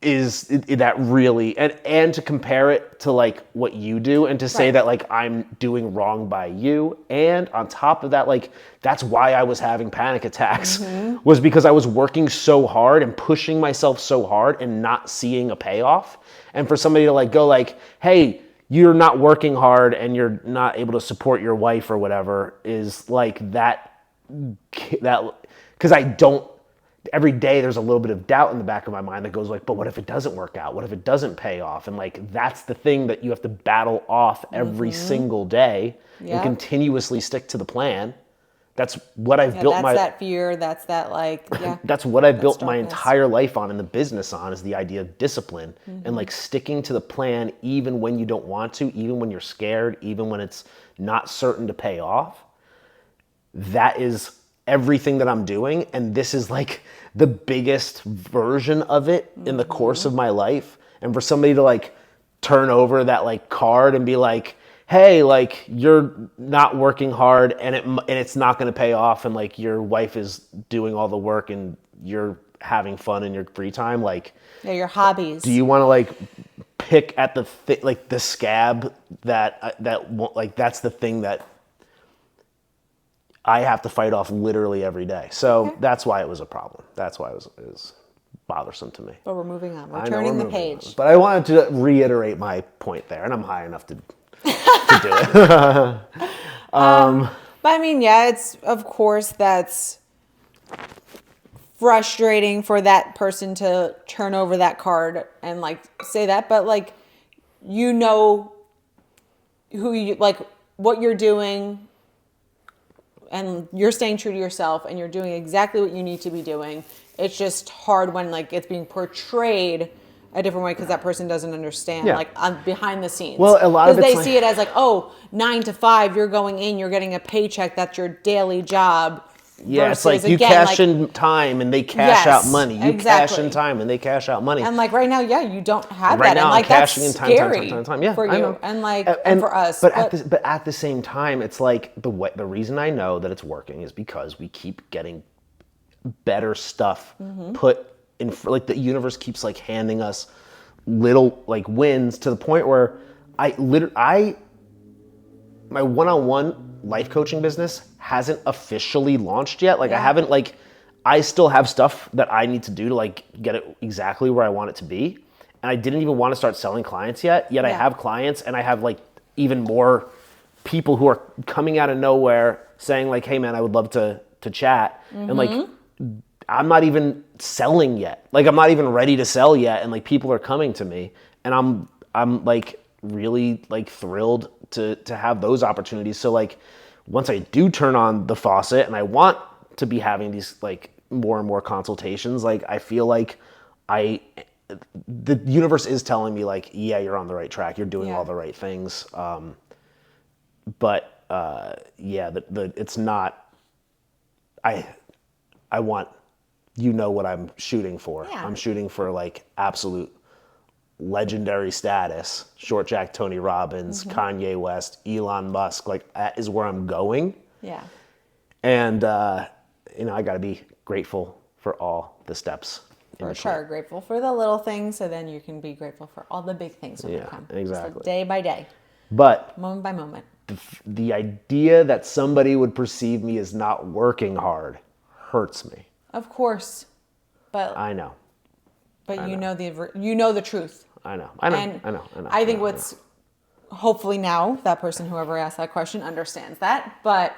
Speaker 1: is that really, and to compare it to like what you do, and to say that like I'm doing wrong by you. And on top of that, like that's why I was having panic attacks, was because I was working so hard and pushing myself so hard and not seeing a payoff. And for somebody to like go like, hey, you're not working hard and you're not able to support your wife or whatever, is like that, because I don't, every day there's a little bit of doubt in the back of my mind that goes like, but what if it doesn't work out? What if it doesn't pay off? And like, that's the thing that you have to battle off every single day and continuously stick to the plan. That's what I've built that's that fear. That's that like, that's what I've built my entire life on, and the business on, is the idea of discipline and like sticking to the plan, even when you don't want to, even when you're scared, even when it's not certain to pay off. That is everything that I'm doing. And this is like the biggest version of it in the course of my life. And for somebody to like turn over that like card and be like, hey, like you're not working hard and it's not going to pay off, and like your wife is doing all the work and you're having fun in your free time, like your hobbies. Do you want to like pick at the like the scab that like that's the thing that I have to fight off literally every day. So that's why it was a problem. That's why it was bothersome to me. But we're moving on. We're turning the page. But I wanted to reiterate my point there, and I'm high enough to to do it.
Speaker 2: But I mean, yeah, it's, of course, that's frustrating for that person to turn over that card and like say that, but like, you know who you, like, what you're doing, and you're staying true to yourself, and you're doing exactly what you need to be doing. It's just hard when like it's being portrayed a different way because that person doesn't understand, like, behind the scenes.
Speaker 1: Well, a lot of it's
Speaker 2: they see it as like, oh, 9 to 5, you're going in, you're getting a paycheck, that's your daily job.
Speaker 1: Yeah, it's like you cash in time and they cash out money. You cash in time and they cash out money.
Speaker 2: And like right now, you don't have
Speaker 1: right
Speaker 2: that.
Speaker 1: Now,
Speaker 2: and like
Speaker 1: I'm cashing
Speaker 2: that's
Speaker 1: in time,
Speaker 2: scary
Speaker 1: time. Yeah,
Speaker 2: for you.
Speaker 1: I know.
Speaker 2: And like and for us.
Speaker 1: But at the same time, it's like the reason I know that it's working is because we keep getting better stuff put in. Like the universe keeps like handing us little like wins to the point where my one-on-one life coaching business hasn't officially launched yet. Like I haven't like, I still have stuff that I need to do to like get it exactly where I want it to be. And I didn't even want to start selling clients yet I have clients, and I have like even more people who are coming out of nowhere saying like, hey man, I would love to chat. And like, I'm not even selling yet. Like I'm not even ready to sell yet. And like people are coming to me, and I'm like really like thrilled to have those opportunities. So like once I do turn on the faucet and I want to be having these like more and more consultations, like I feel like the universe is telling me like, yeah, you're on the right track. You're doing all the right things. It's not, I want, what I'm shooting for.
Speaker 2: Yeah.
Speaker 1: I'm shooting for like absolute legendary status. Short Jack Tony Robbins, Kanye West, Elon Musk, like that is where I'm going.
Speaker 2: Yeah.
Speaker 1: And, I got to be grateful for all the steps.
Speaker 2: For sure. Grateful for the little things, so then you can be grateful for all the big things when they come.
Speaker 1: Exactly.
Speaker 2: So day by day.
Speaker 1: But
Speaker 2: moment by moment.
Speaker 1: The idea that somebody would perceive me as not working hard hurts me.
Speaker 2: Of course. But
Speaker 1: I know.
Speaker 2: But you know the truth.
Speaker 1: I know.
Speaker 2: I think hopefully now that person, whoever asked that question, understands that. But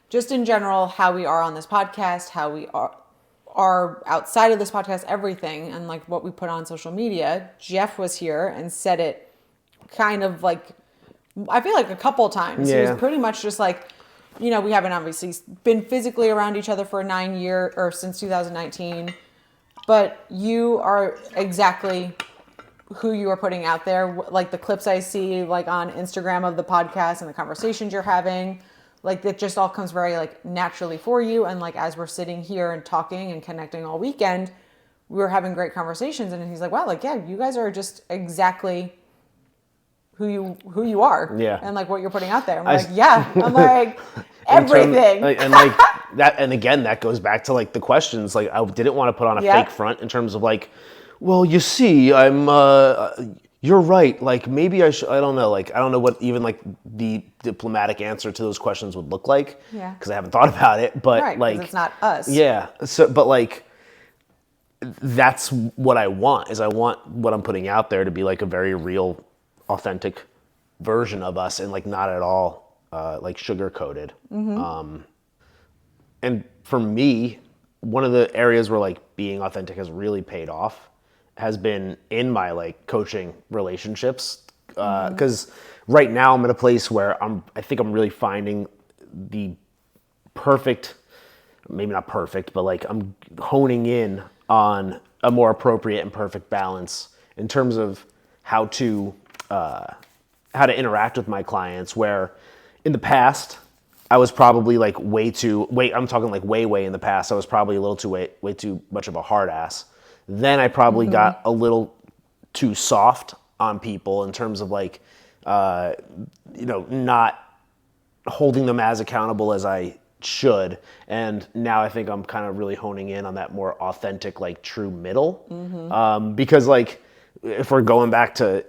Speaker 2: just in general, how we are on this podcast, how we are outside of this podcast, everything, and like what we put on social media, Jeff was here and said it kind of like, I feel like a couple times.
Speaker 1: Yeah.
Speaker 2: He was pretty much just like, we haven't obviously been physically around each other for 9 years or since 2019. But you are exactly who you are putting out there. Like the clips I see like on Instagram of the podcast and the conversations you're having, like it just all comes very like naturally for you. And like, as we're sitting here and talking and connecting all weekend, we were having great conversations. And he's like, wow, like, yeah, you guys are just exactly who you are.
Speaker 1: Yeah.
Speaker 2: And like what you're putting out there. I'm like, yeah, I'm like everything.
Speaker 1: And like that, and again, that goes back to like the questions. Like I didn't want to put on a fake front in terms of like, well, you see, you're right. Like maybe I should, I don't know. Like, I don't know what even like the diplomatic answer to those questions would look like.
Speaker 2: Yeah.
Speaker 1: Cause I haven't thought about it, but
Speaker 2: right,
Speaker 1: like,
Speaker 2: it's not us.
Speaker 1: Yeah. So, but like, that's what I want is I want what I'm putting out there to be like a very real, authentic version of us, and like not at all like sugar coated. And for me, one of the areas where like being authentic has really paid off has been in my like coaching relationships. Because right now I'm at a place where I think I'm really finding the perfect, maybe not perfect, but like I'm honing in on a more appropriate and perfect balance in terms of how to interact with my clients, where in the past I was probably like I'm talking like way in the past, I was probably a little way too much of a hard ass. Then I probably got a little too soft on people in terms of like, not holding them as accountable as I should. And now I think I'm kind of really honing in on that more authentic, like true middle. Because like, if we're going back to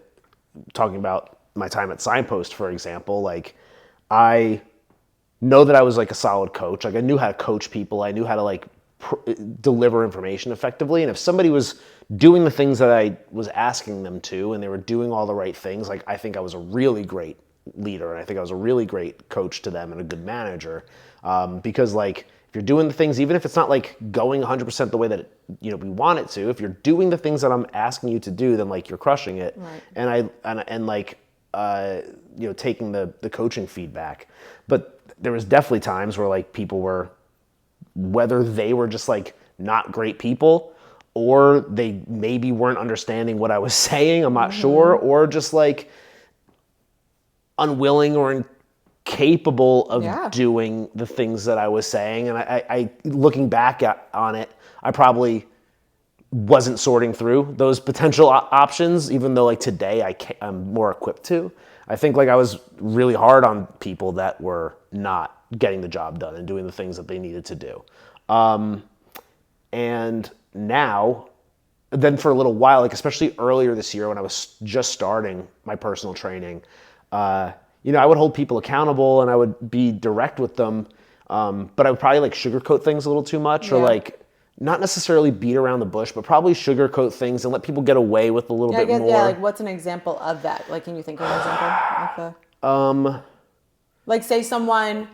Speaker 1: talking about my time at Signpost, for example, like I know that I was like a solid coach. Like I knew how to coach people. I knew how to like deliver information effectively. And if somebody was doing the things that I was asking them to, and they were doing all the right things, like I think I was a really great leader. And I think I was a really great coach to them and a good manager. Because like, if you're doing the things, even if it's not like going 100% the way that we want it to, if you're doing the things that I'm asking you to do, then like you're crushing it. Right. And like, taking the coaching feedback. But there was definitely times where like people were, whether they were just like not great people or they maybe weren't understanding what I was saying, I'm not sure, or just like unwilling or incapable of doing the things that I was saying. And I looking back on it, I probably wasn't sorting through those potential options, even though like today I'm more equipped to. I think like I was really hard on people that were not getting the job done and doing the things that they needed to do. And now, then for a little while, like especially earlier this year when I was just starting my personal training, I would hold people accountable and I would be direct with them, but I would probably like sugarcoat things a little too much, or like not necessarily beat around the bush, but probably sugarcoat things and let people get away with a little bit more.
Speaker 2: Yeah, like what's an example of that? Like, can you think of an example? Like say someone...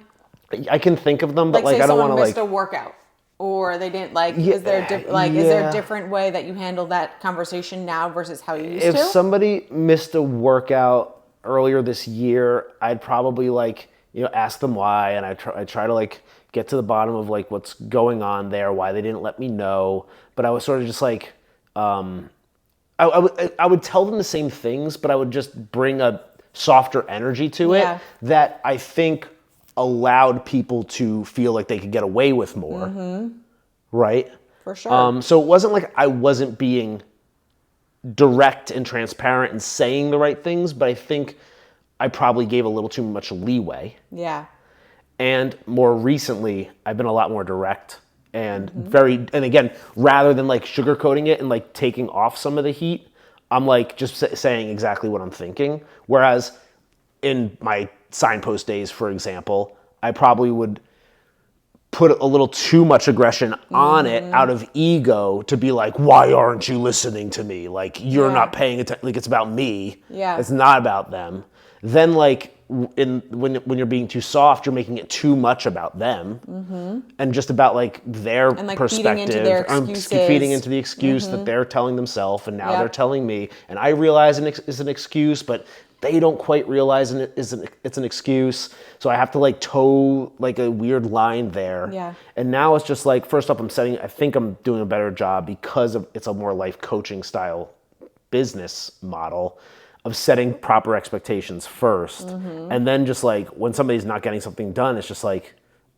Speaker 1: I can think of them, but like I don't want to like...
Speaker 2: Like say someone missed a workout, or they didn't like... Is there a different way that you handle that conversation now versus how you used to?
Speaker 1: If somebody missed a workout earlier this year, I'd probably like, ask them why, and I try to like get to the bottom of like what's going on there, why they didn't let me know. But I was sort of just like, I would tell them the same things, but I would just bring a softer energy to it that I think allowed people to feel like they could get away with more. Right?
Speaker 2: For sure.
Speaker 1: So it wasn't like I wasn't being direct and transparent and saying the right things, but I think I probably gave a little too much leeway.
Speaker 2: Yeah.
Speaker 1: And more recently, I've been a lot more direct and and again, rather than like sugarcoating it and like taking off some of the heat, I'm like just saying exactly what I'm thinking. Whereas in my signpost days, for example, I probably would put a little too much aggression on it out of ego to be like, why aren't you listening to me? Like, you're not paying attention. Like, it's about me.
Speaker 2: Yeah.
Speaker 1: It's not about them. Then like when you're being too soft, you're making it too much about them and just about like their
Speaker 2: and, like,
Speaker 1: perspective. I'm feeding into the excuse that they're telling themselves, and now they're telling me, and I realize it's an excuse, but they don't quite realize it's an excuse. So I have to like toe like a weird line there.
Speaker 2: Yeah.
Speaker 1: And now it's just like, first up, I think I'm doing a better job because it's a more life coaching style business model of setting proper expectations first. And then just like when somebody's not getting something done, it's just like,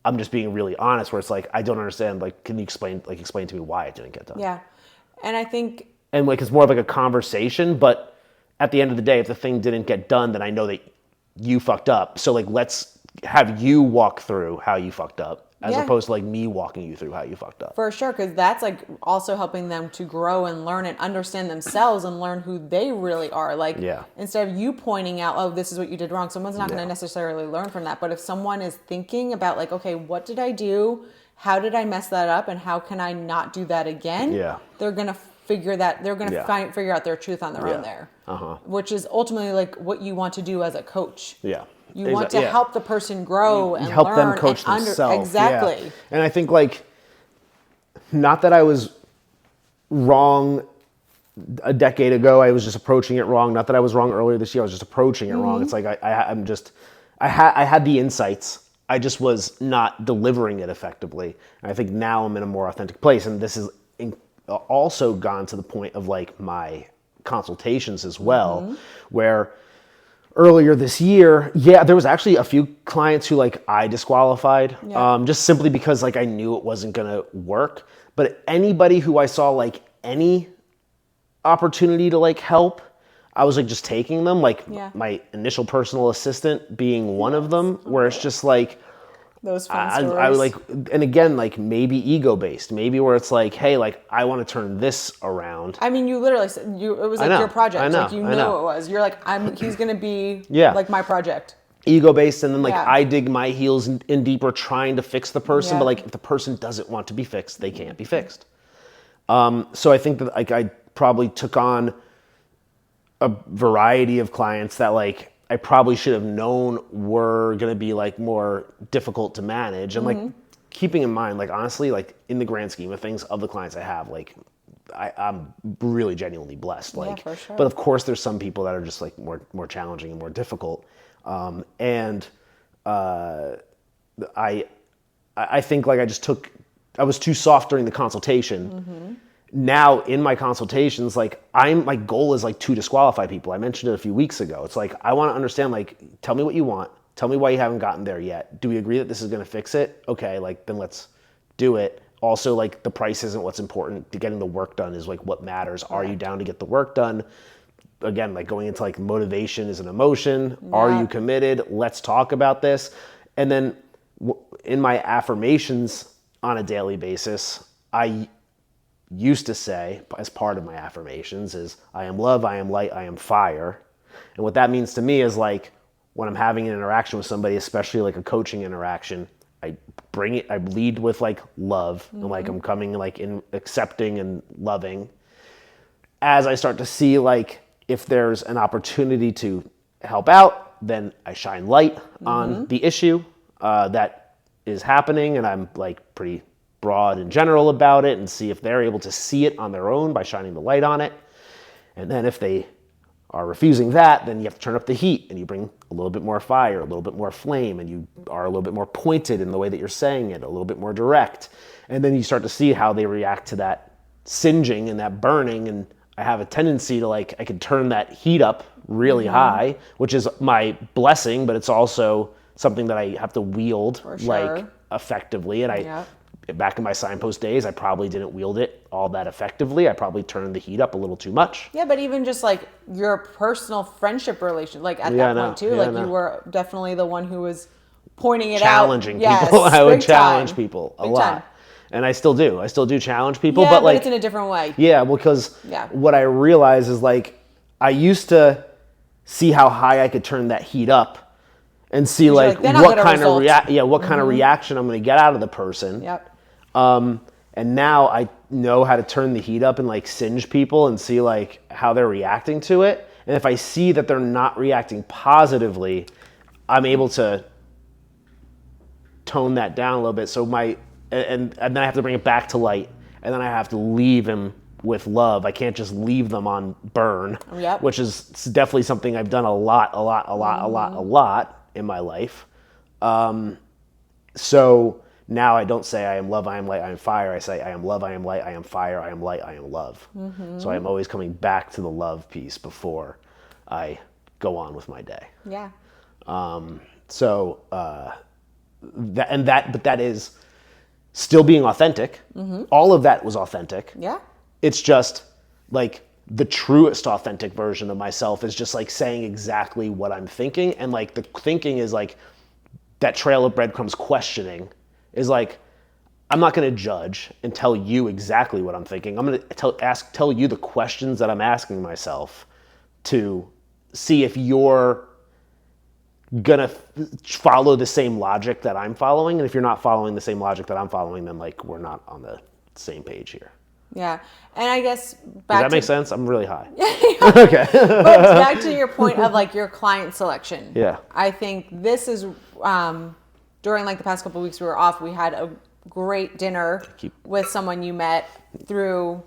Speaker 1: I'm just being really honest, where it's like, I don't understand. Like, can you explain to me why it didn't get done?
Speaker 2: Yeah. And I think...
Speaker 1: And like, it's more of like a conversation, but at the end of the day, if the thing didn't get done, then I know that you fucked up. So like, let's have you walk through how you fucked up, as opposed to like me walking you through how you fucked up.
Speaker 2: For sure, because that's like also helping them to grow and learn and understand themselves and learn who they really are. Like, instead of you pointing out, oh, this is what you did wrong, someone's not going to necessarily learn from that. But if someone is thinking about like, okay, what did I do? How did I mess that up? And how can I not do that again? They're going to figure out their truth on their own there. Which is ultimately like what you want to do as a coach. You want to help the person grow and
Speaker 1: help
Speaker 2: learn
Speaker 1: them coach themselves.
Speaker 2: Exactly.
Speaker 1: Yeah. And I think like, not that I was wrong a decade ago, I was just approaching it wrong. Not that I was wrong earlier this year, I was just approaching it wrong. It's like I had the insights, I just was not delivering it effectively. And I think now I'm in a more authentic place, and this is also gone to the point of like my consultations as well, where earlier this year, there was actually a few clients who like I disqualified, just simply because like I knew it wasn't gonna work. But anybody who I saw like any opportunity to like help, I was like just taking them. Like my initial personal assistant being one of them, where it's just like,
Speaker 2: those fun stories.
Speaker 1: I like, and again, like maybe ego based, maybe where it's like, hey, like I want to turn this around.
Speaker 2: I mean, you literally said it was like your project. Like you know it was. You're like, he's gonna be like my project. Ego based, and then like I dig my heels in deeper trying to fix the person, but like if the person doesn't want to be fixed, they can't be fixed. So I think that like I probably took on a variety of clients that like
Speaker 1: I probably should have known were going to be like more difficult to manage. And like keeping in mind, like honestly, like in the grand scheme of things of the clients I have, like I'm really genuinely blessed. Like,
Speaker 2: for sure.
Speaker 1: But of course there's some people that are just like more challenging and more difficult. I think like I was too soft during the consultation. Now in my consultations, like my goal is like to disqualify people. I mentioned it a few weeks ago. It's like, I want to understand, like, tell me what you want. Tell me why you haven't gotten there yet. Do we agree that this is going to fix it? Okay, like then let's do it. Also, like the price isn't what's important. Getting the work done is like what matters. Are you down to get the work done? Again, like going into like motivation is an emotion. Yeah. Are you committed? Let's talk about this. And then in my affirmations on a daily basis, I used to say, as part of my affirmations, is I am love, I am light, I am fire. And what that means to me is like when I'm having an interaction with somebody, especially like a coaching interaction, I lead with like love, and like I'm coming like in accepting and loving. As I start to see like if there's an opportunity to help out, then I shine light on the issue that is happening, and I'm like pretty broad and general about it, and see if they're able to see it on their own by shining the light on it. And then if they are refusing that, then you have to turn up the heat and you bring a little bit more fire, a little bit more flame, and you are a little bit more pointed in the way that you're saying it, a little bit more direct. And then you start to see how they react to that singeing and that burning. And I have a tendency to like, I can turn that heat up really high, which is my blessing, but it's also something that I have to wield like effectively. And back in my signpost days, I probably didn't wield it all that effectively. I probably turned the heat up a little too much.
Speaker 2: Yeah, but even just like your personal friendship relation, like at that point too, you were definitely the one who was pointing it
Speaker 1: challenging
Speaker 2: out.
Speaker 1: People.
Speaker 2: Yes,
Speaker 1: I would challenge people a lot.
Speaker 2: Time.
Speaker 1: And I still do. I still do challenge people.
Speaker 2: Yeah,
Speaker 1: but like,
Speaker 2: it's in a different way.
Speaker 1: Yeah, because what I realize is like, I used to see how high I could turn that heat up and see like what kind of reaction I'm going to get out of the person.
Speaker 2: Yep.
Speaker 1: And now I know how to turn the heat up and like singe people and see like how they're reacting to it. And if I see that they're not reacting positively, I'm able to tone that down a little bit. So and then I have to bring it back to light, and then I have to leave him with love. I can't just leave them on burn, which is definitely something I've done a lot in my life. So now I don't say I am love, I am light, I am fire. I say I am love, I am light, I am fire, I am light, I am love. So I'm always coming back to the love piece before I go on with my day.
Speaker 2: Yeah.
Speaker 1: But that is still being authentic. All of that was authentic.
Speaker 2: Yeah.
Speaker 1: It's just like the truest authentic version of myself is just like saying exactly what I'm thinking. And like the thinking is like that trail of breadcrumbs questioning is like, I'm not going to judge and tell you exactly what I'm thinking. I'm going to tell you the questions that I'm asking myself to see if you're going to follow the same logic that I'm following. And if you're not following the same logic that I'm following, then like we're not on the same page here.
Speaker 2: Yeah. And I guess
Speaker 1: Does that make sense? I'm really high.
Speaker 2: Okay. But back to your point of like your client selection.
Speaker 1: Yeah.
Speaker 2: I think this is during like the past couple of weeks we were off, we had a great dinner with someone you met through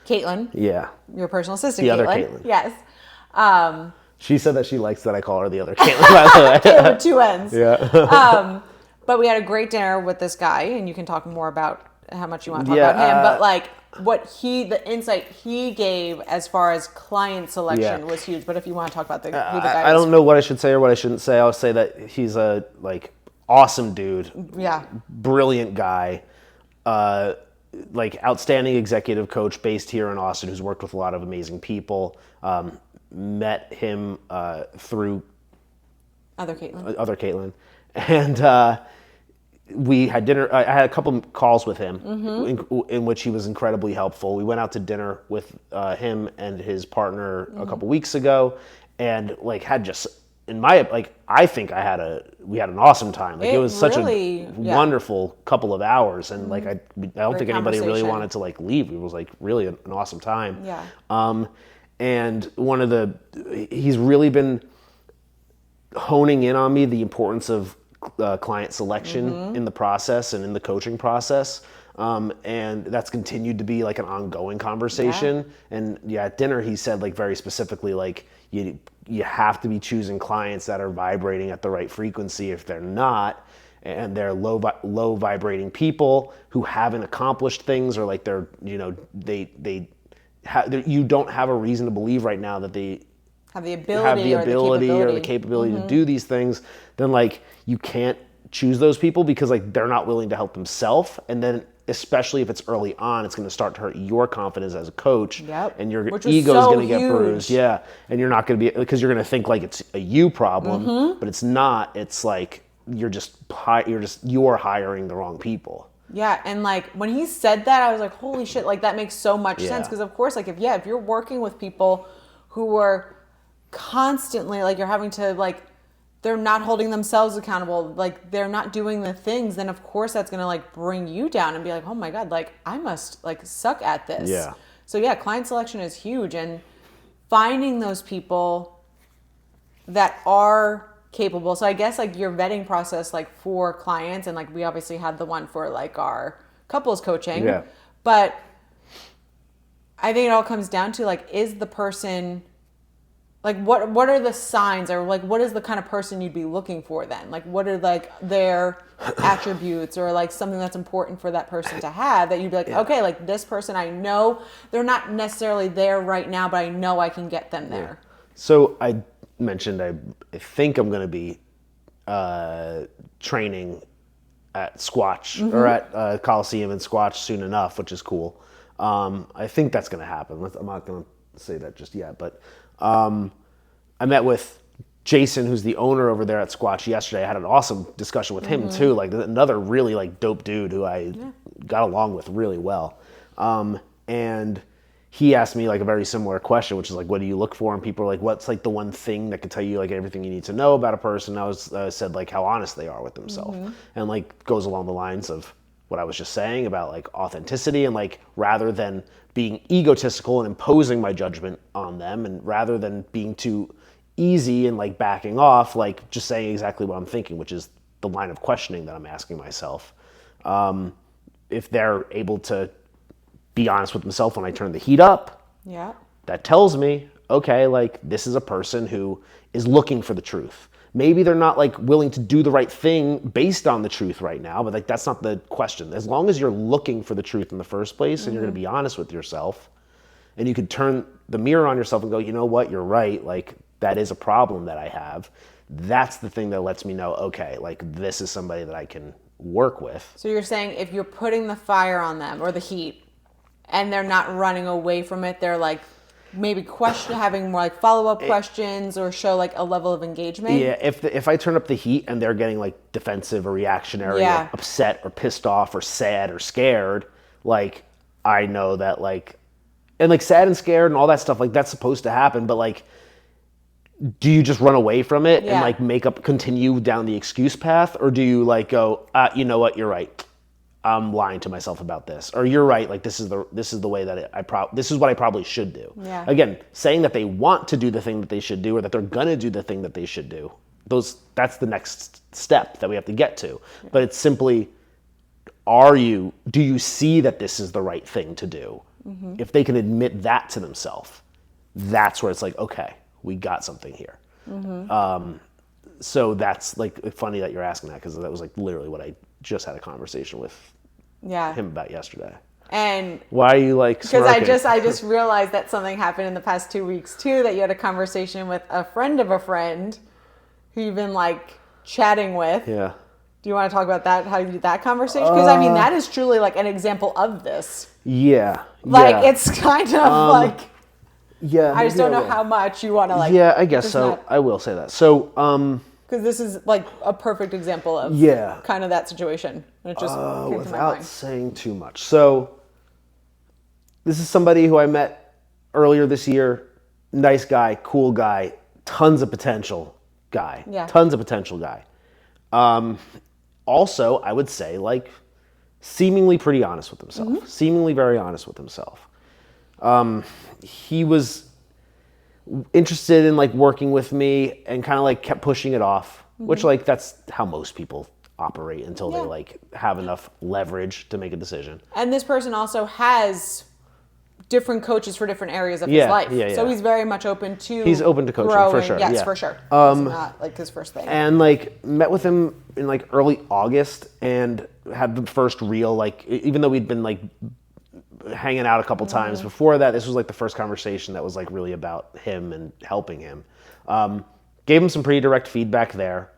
Speaker 2: Katelyn.
Speaker 1: Yeah.
Speaker 2: Your personal assistant,
Speaker 1: The
Speaker 2: Katelyn.
Speaker 1: other Katelyn.
Speaker 2: Yes.
Speaker 1: She said that she likes that I call her the other Katelyn, by the way.
Speaker 2: Katelyn with two ends.
Speaker 1: Yeah.
Speaker 2: But we had a great dinner with this guy, and you can talk more about how much you want to talk about him. But like the insight he gave as far as client selection was huge. But if you want to talk about who the guy is.
Speaker 1: I don't know what I should say or what I shouldn't say. I'll say that he's a like awesome dude.
Speaker 2: Yeah.
Speaker 1: Brilliant guy. Like outstanding executive coach based here in Austin who's worked with a lot of amazing people. Met him through
Speaker 2: other
Speaker 1: Katelyn. And we had dinner. I had a couple calls with him in which he was incredibly helpful. We went out to dinner with him and his partner a couple weeks ago, and like had just I think we had an awesome time. Like it was such a wonderful couple of hours, and like I don't think anybody really wanted to like leave. It was like really an awesome time.
Speaker 2: Yeah.
Speaker 1: And he's really been honing in on me the importance of client selection in the process and in the coaching process. And that's continued to be like an ongoing conversation. Yeah. And at dinner, he said like very specifically, like you have to be choosing clients that are vibrating at the right frequency. If they're not, and they're low vibrating people who haven't accomplished things, or like they're, you don't have a reason to believe right now that they
Speaker 2: have the ability or the capability
Speaker 1: to do these things, then like you can't choose those people because like they're not willing to help themselves. And then especially if it's early on, it's going to start to hurt your confidence as a coach.
Speaker 2: Yep.
Speaker 1: And your ego is going to get bruised. Yeah. And you're not going to be, because you're going to think like it's a you problem, but it's not. It's like you're hiring the wrong people.
Speaker 2: Yeah, and like when he said that, I was like, holy shit, like that makes so much sense. Because of course, like if you're working with people who are constantly like, you're having to like, they're not holding themselves accountable, like they're not doing the things, then of course that's gonna like bring you down and be like, oh my God, like I must like suck at this.
Speaker 1: Yeah.
Speaker 2: So yeah, client selection is huge, and finding those people that are capable. So I guess like your vetting process, like for clients, and like we obviously had the one for like our couples coaching, but I think it all comes down to like, is the person, like what are the signs, or like what is the kind of person you'd be looking for then? Like what are like their attributes, or like something that's important for that person to have that you'd be like, okay, like this person, I know they're not necessarily there right now, but I know I can get them there.
Speaker 1: So I mentioned I think I'm going to be training at Squatch or at Coliseum in Squatch soon enough, which is cool. I think that's going to happen. I'm not going to say that just yet, but I met with Jason, who's the owner over there at Squatch yesterday. I had an awesome discussion with him too. Like another really like dope dude who I got along with really well. And he asked me like a very similar question, which is like, what do you look for? And people are like, what's like the one thing that could tell you like everything you need to know about a person? I said like how honest they are with themselves, and like goes along the lines of what I was just saying about like authenticity, and like rather than being egotistical and imposing my judgment on them, and rather than being too easy and like backing off, like just saying exactly what I'm thinking, which is the line of questioning that I'm asking myself. If they're able to be honest with themselves when I turn the heat up, that tells me, okay, like this is a person who is looking for the truth. Maybe they're not like willing to do the right thing based on the truth right now, but like that's not the question. As long as you're looking for the truth in the first place, and you're going to be honest with yourself, and you could turn the mirror on yourself and go, you know what, you're right. Like that is a problem that I have. That's the thing that lets me know, okay, like this is somebody that I can work with.
Speaker 2: So you're saying if you're putting the fire on them or the heat, and they're not running away from it, they're like maybe having more like follow-up questions, or show like a level of engagement.
Speaker 1: Yeah, if I turn up the heat and they're getting like defensive or reactionary, or upset or pissed off or sad or scared, like I know that like, and like sad and scared and all that stuff, like that's supposed to happen, but like, do you just run away from it and like continue down the excuse path, or do you like go, you know what, you're right, I'm lying to myself about this, or you're right, like this is the way that this is what I probably should do.
Speaker 2: Yeah.
Speaker 1: Again, saying that they want to do the thing that they should do, or that they're gonna do the thing that they should do, that's the next step that we have to get to. Yeah. But it's simply, do you see that this is the right thing to do? If they can admit that to themselves, that's where it's like, okay, we got something here. So that's like funny that you're asking that, because that was like literally what I just had a conversation with him about yesterday.
Speaker 2: And
Speaker 1: why are you like smirking?
Speaker 2: Because I just realized that something happened in the past 2 weeks too, that you had a conversation with a friend of a friend who you've been like chatting with.
Speaker 1: Yeah.
Speaker 2: Do you want to talk about that? How you did that conversation? Because I mean, that is truly like an example of this.
Speaker 1: Yeah.
Speaker 2: Like it's kind of like.
Speaker 1: Yeah.
Speaker 2: I just don't know how much you want to like.
Speaker 1: Yeah, I guess so. I will say that. So.
Speaker 2: Because this is like a perfect example of kind of that situation. And it just came to my mind.
Speaker 1: Without saying too much. So this is somebody who I met earlier this year. Nice guy, cool guy, tons of potential guy.
Speaker 2: Yeah.
Speaker 1: Tons of potential guy. Also, I would say like seemingly pretty honest with himself. Seemingly very honest with himself. He was interested in like working with me, and kind of like kept pushing it off, which like that's how most people operate until they like have enough leverage to make a decision.
Speaker 2: And this person also has different coaches for different areas of his life. So he's very much open to
Speaker 1: coaching
Speaker 2: growing.
Speaker 1: for sure.
Speaker 2: Yes, for sure. It's not like his first thing.
Speaker 1: And like met with him in like early August and had the first real, like, even though we'd been like hanging out a couple times before that, this was like the first conversation that was like really about him and helping him. Gave him some pretty direct feedback there.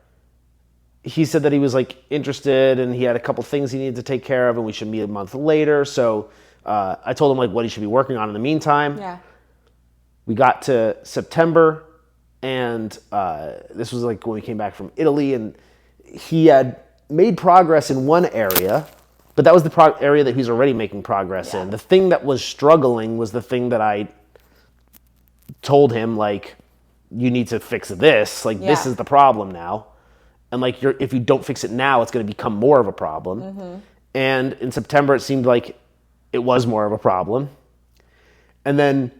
Speaker 1: He said that he was like interested and he had a couple things he needed to take care of and we should meet a month later. So I told him like what he should be working on in the meantime.
Speaker 2: Yeah.
Speaker 1: We got to September, and this was like when we came back from Italy, and he had made progress in one area, but that was the area that he was already making progress in. The thing that was struggling was the thing that I told him, like, you need to fix this. Like, this is the problem now. And like, if you don't fix it now, it's going to become more of a problem. And in September, it seemed like it was more of a problem. And then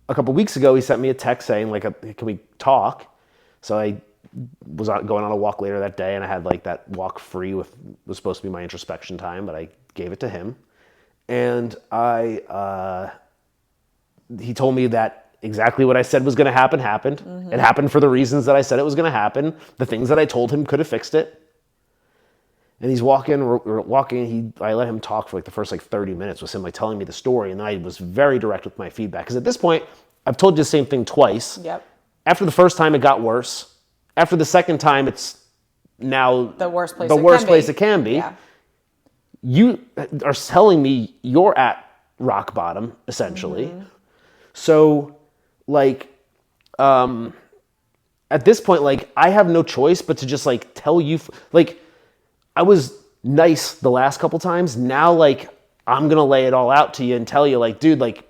Speaker 1: a couple weeks ago, he sent me a text saying, like, can we talk? So I was going on a walk later that day, and I had like that walk free was supposed to be my introspection time, but I gave it to him. And he told me that exactly what I said was going to happen happened. It happened for the reasons that I said it was going to happen. The things that I told him could have fixed it. And he's walking. I let him talk for like the first like 30 minutes with him, like telling me the story. And I was very direct with my feedback. Because at this point, I've told you the same thing twice.
Speaker 2: Yep.
Speaker 1: After the first time, it got worse. After the second time, it's now
Speaker 2: the worst place
Speaker 1: it can be.
Speaker 2: Yeah.
Speaker 1: You are telling me you're at rock bottom, essentially. So, like, at this point, like, I have no choice but to just like tell you, like, I was nice the last couple times. Now, like, I'm going to lay it all out to you and tell you, like, dude, like,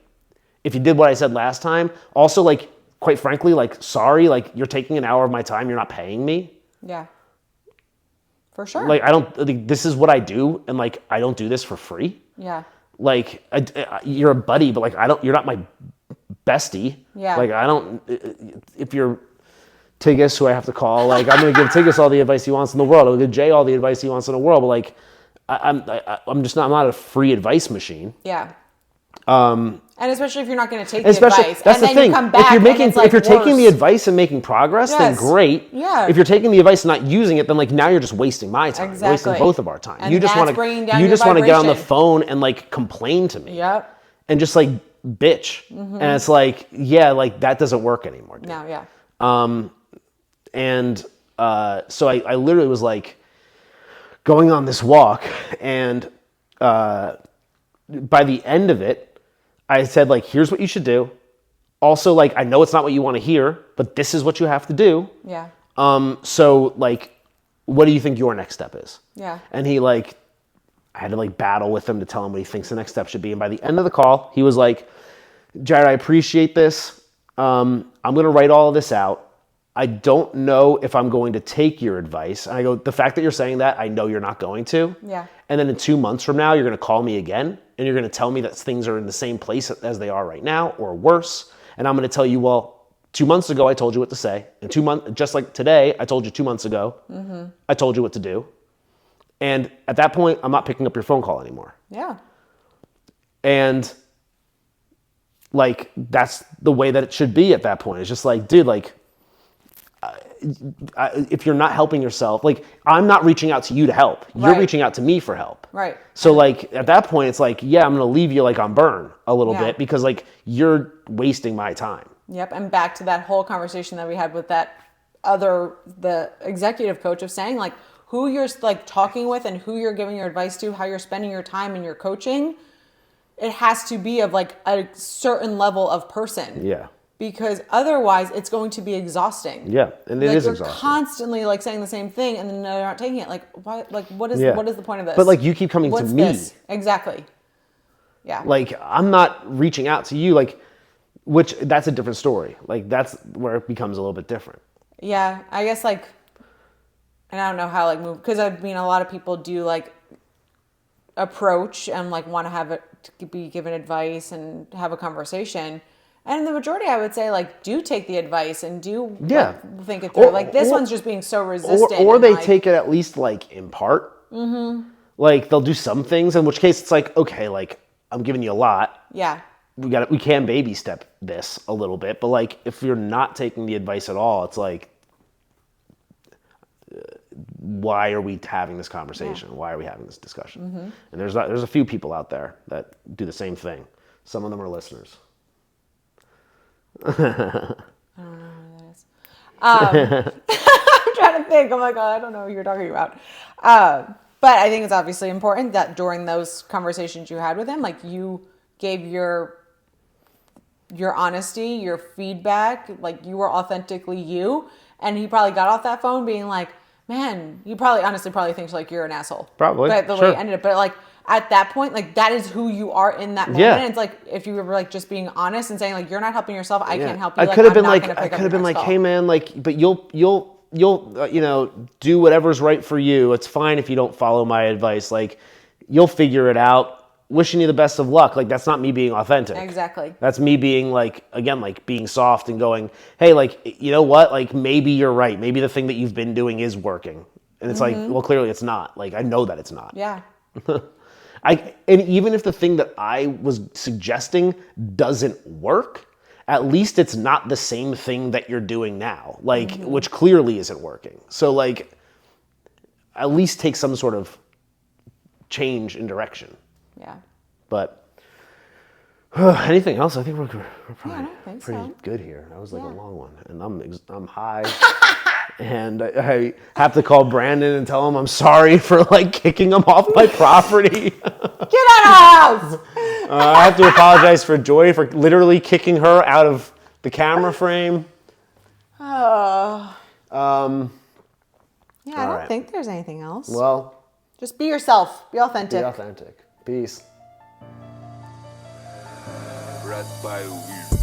Speaker 1: if you did what I said last time, also, like, quite frankly, like, sorry, like, you're taking an hour of my time. You're not paying me.
Speaker 2: Yeah. For sure.
Speaker 1: Like, this is what I do. And like, I don't do this for free.
Speaker 2: Yeah.
Speaker 1: Like, you're a buddy, but like, you're not my bestie.
Speaker 2: Yeah.
Speaker 1: Like, if you're Tigges, who I have to call, like, I'm going to give Tigges all the advice he wants in the world. I'll give Jay all the advice he wants in the world. But like, I'm not a free advice machine.
Speaker 2: Yeah. And especially if you're not going to take the advice,
Speaker 1: that's
Speaker 2: and
Speaker 1: the
Speaker 2: then
Speaker 1: thing.
Speaker 2: you come back,
Speaker 1: If you're taking the advice and making progress, then great.
Speaker 2: Yeah.
Speaker 1: If you're taking the advice and not using it, then like now you're just wasting my time, wasting both of our time.
Speaker 2: And
Speaker 1: you just want to get on the phone and like complain to me.
Speaker 2: Yep.
Speaker 1: And just like bitch, and it's like, yeah, like that doesn't work anymore. Dude.
Speaker 2: No, yeah.
Speaker 1: So I literally was like going on this walk, and by the end of it, I said, like, here's what you should do. Also, like, I know it's not what you want to hear, but this is what you have to do.
Speaker 2: Yeah.
Speaker 1: So, like, what do you think your next step is?
Speaker 2: Yeah.
Speaker 1: And he, like, I had to, like, battle with him to tell him what he thinks the next step should be. And by the end of the call, he was like, Jared, I appreciate this. I'm going to write all of this out. I don't know if I'm going to take your advice. And I go, the fact that you're saying that, I know you're not going to.
Speaker 2: Yeah.
Speaker 1: And then in 2 months from now, you're going to call me again, and you're going to tell me that things are in the same place as they are right now or worse. And I'm going to tell you, well, 2 months ago, I told you what to say. And 2 months, just like today, I told you 2 months ago, I told you what to do. And at that point, I'm not picking up your phone call anymore.
Speaker 2: Yeah.
Speaker 1: And like, that's the way that it should be at that point. It's just like, dude, like, if you're not helping yourself, like, I'm not reaching out to you to help. You're reaching out to me for help.
Speaker 2: Right.
Speaker 1: So like at that point, it's like, yeah, I'm going to leave you like on burn a little bit because like you're wasting my time.
Speaker 2: Yep. And back to that whole conversation that we had with the executive coach of saying like who you're like talking with and who you're giving your advice to, how you're spending your time in your coaching. It has to be of like a certain level of person. Yeah. Because otherwise it's going to be exhausting.
Speaker 1: Yeah, and it is exhausting.
Speaker 2: You're constantly like saying the same thing and then they're not taking it. Like, why? Like, what is the point of this?
Speaker 1: But like you keep coming to me. This?
Speaker 2: Exactly. Yeah.
Speaker 1: Like I'm not reaching out to you, like, which that's a different story. Like that's where it becomes a little bit different.
Speaker 2: Yeah, I guess like, and I don't know how like move, because I mean a lot of people do like approach and like want to have it to be given advice and have a conversation. And the majority, I would say, like, do take the advice and do think it through. Like, this one's just being so resistant.
Speaker 1: Or they take it at least, like, in part. Mm-hmm. Like, they'll do some things, in which case it's like, okay, like, I'm giving you a lot.
Speaker 2: Yeah.
Speaker 1: We can baby step this a little bit. But, like, if you're not taking the advice at all, it's like, why are we having this conversation? Why are we having this discussion? Mm-hmm. And there's a few people out there that do the same thing. Some of them are listeners.
Speaker 2: I don't know who that is. I'm trying to think. I'm like, I don't know who you're talking about. But I think it's obviously important that during those conversations you had with him, like, you gave your honesty, your feedback, like, you were authentically you. And he probably got off that phone being like, man, you honestly thinks like you're an asshole.
Speaker 1: Probably.
Speaker 2: But the way it ended up. But like, at that point, like, that is who you are in that moment. And it's like, if you were like just being honest and saying like, you're not helping yourself, I can't help you.
Speaker 1: I could have been like, hey man, like, but you'll do whatever's right for you. It's fine if you don't follow my advice. Like, you'll figure it out. Wishing you the best of luck. Like, that's not me being authentic.
Speaker 2: Exactly.
Speaker 1: That's me being like, again, like, being soft and going, hey, like, you know what? Like, maybe you're right. Maybe the thing that you've been doing is working. And it's like, well, clearly it's not. Like, I know that it's not.
Speaker 2: Yeah.
Speaker 1: And even if the thing that I was suggesting doesn't work, at least it's not the same thing that you're doing now, like, which clearly isn't working. So, like, at least take some sort of change in direction.
Speaker 2: Yeah.
Speaker 1: But anything else? I think we're probably pretty good here. That was like a long one, and I'm high. And I have to call Brandon and tell him I'm sorry for, like, kicking him off my property.
Speaker 2: Get out of our house!
Speaker 1: I have to apologize for Joy for literally kicking her out of the camera frame.
Speaker 2: Oh. I don't
Speaker 1: right.
Speaker 2: think there's anything else.
Speaker 1: Well,
Speaker 2: just be yourself. Be authentic.
Speaker 1: Be authentic. Peace.
Speaker 3: Breath by weed.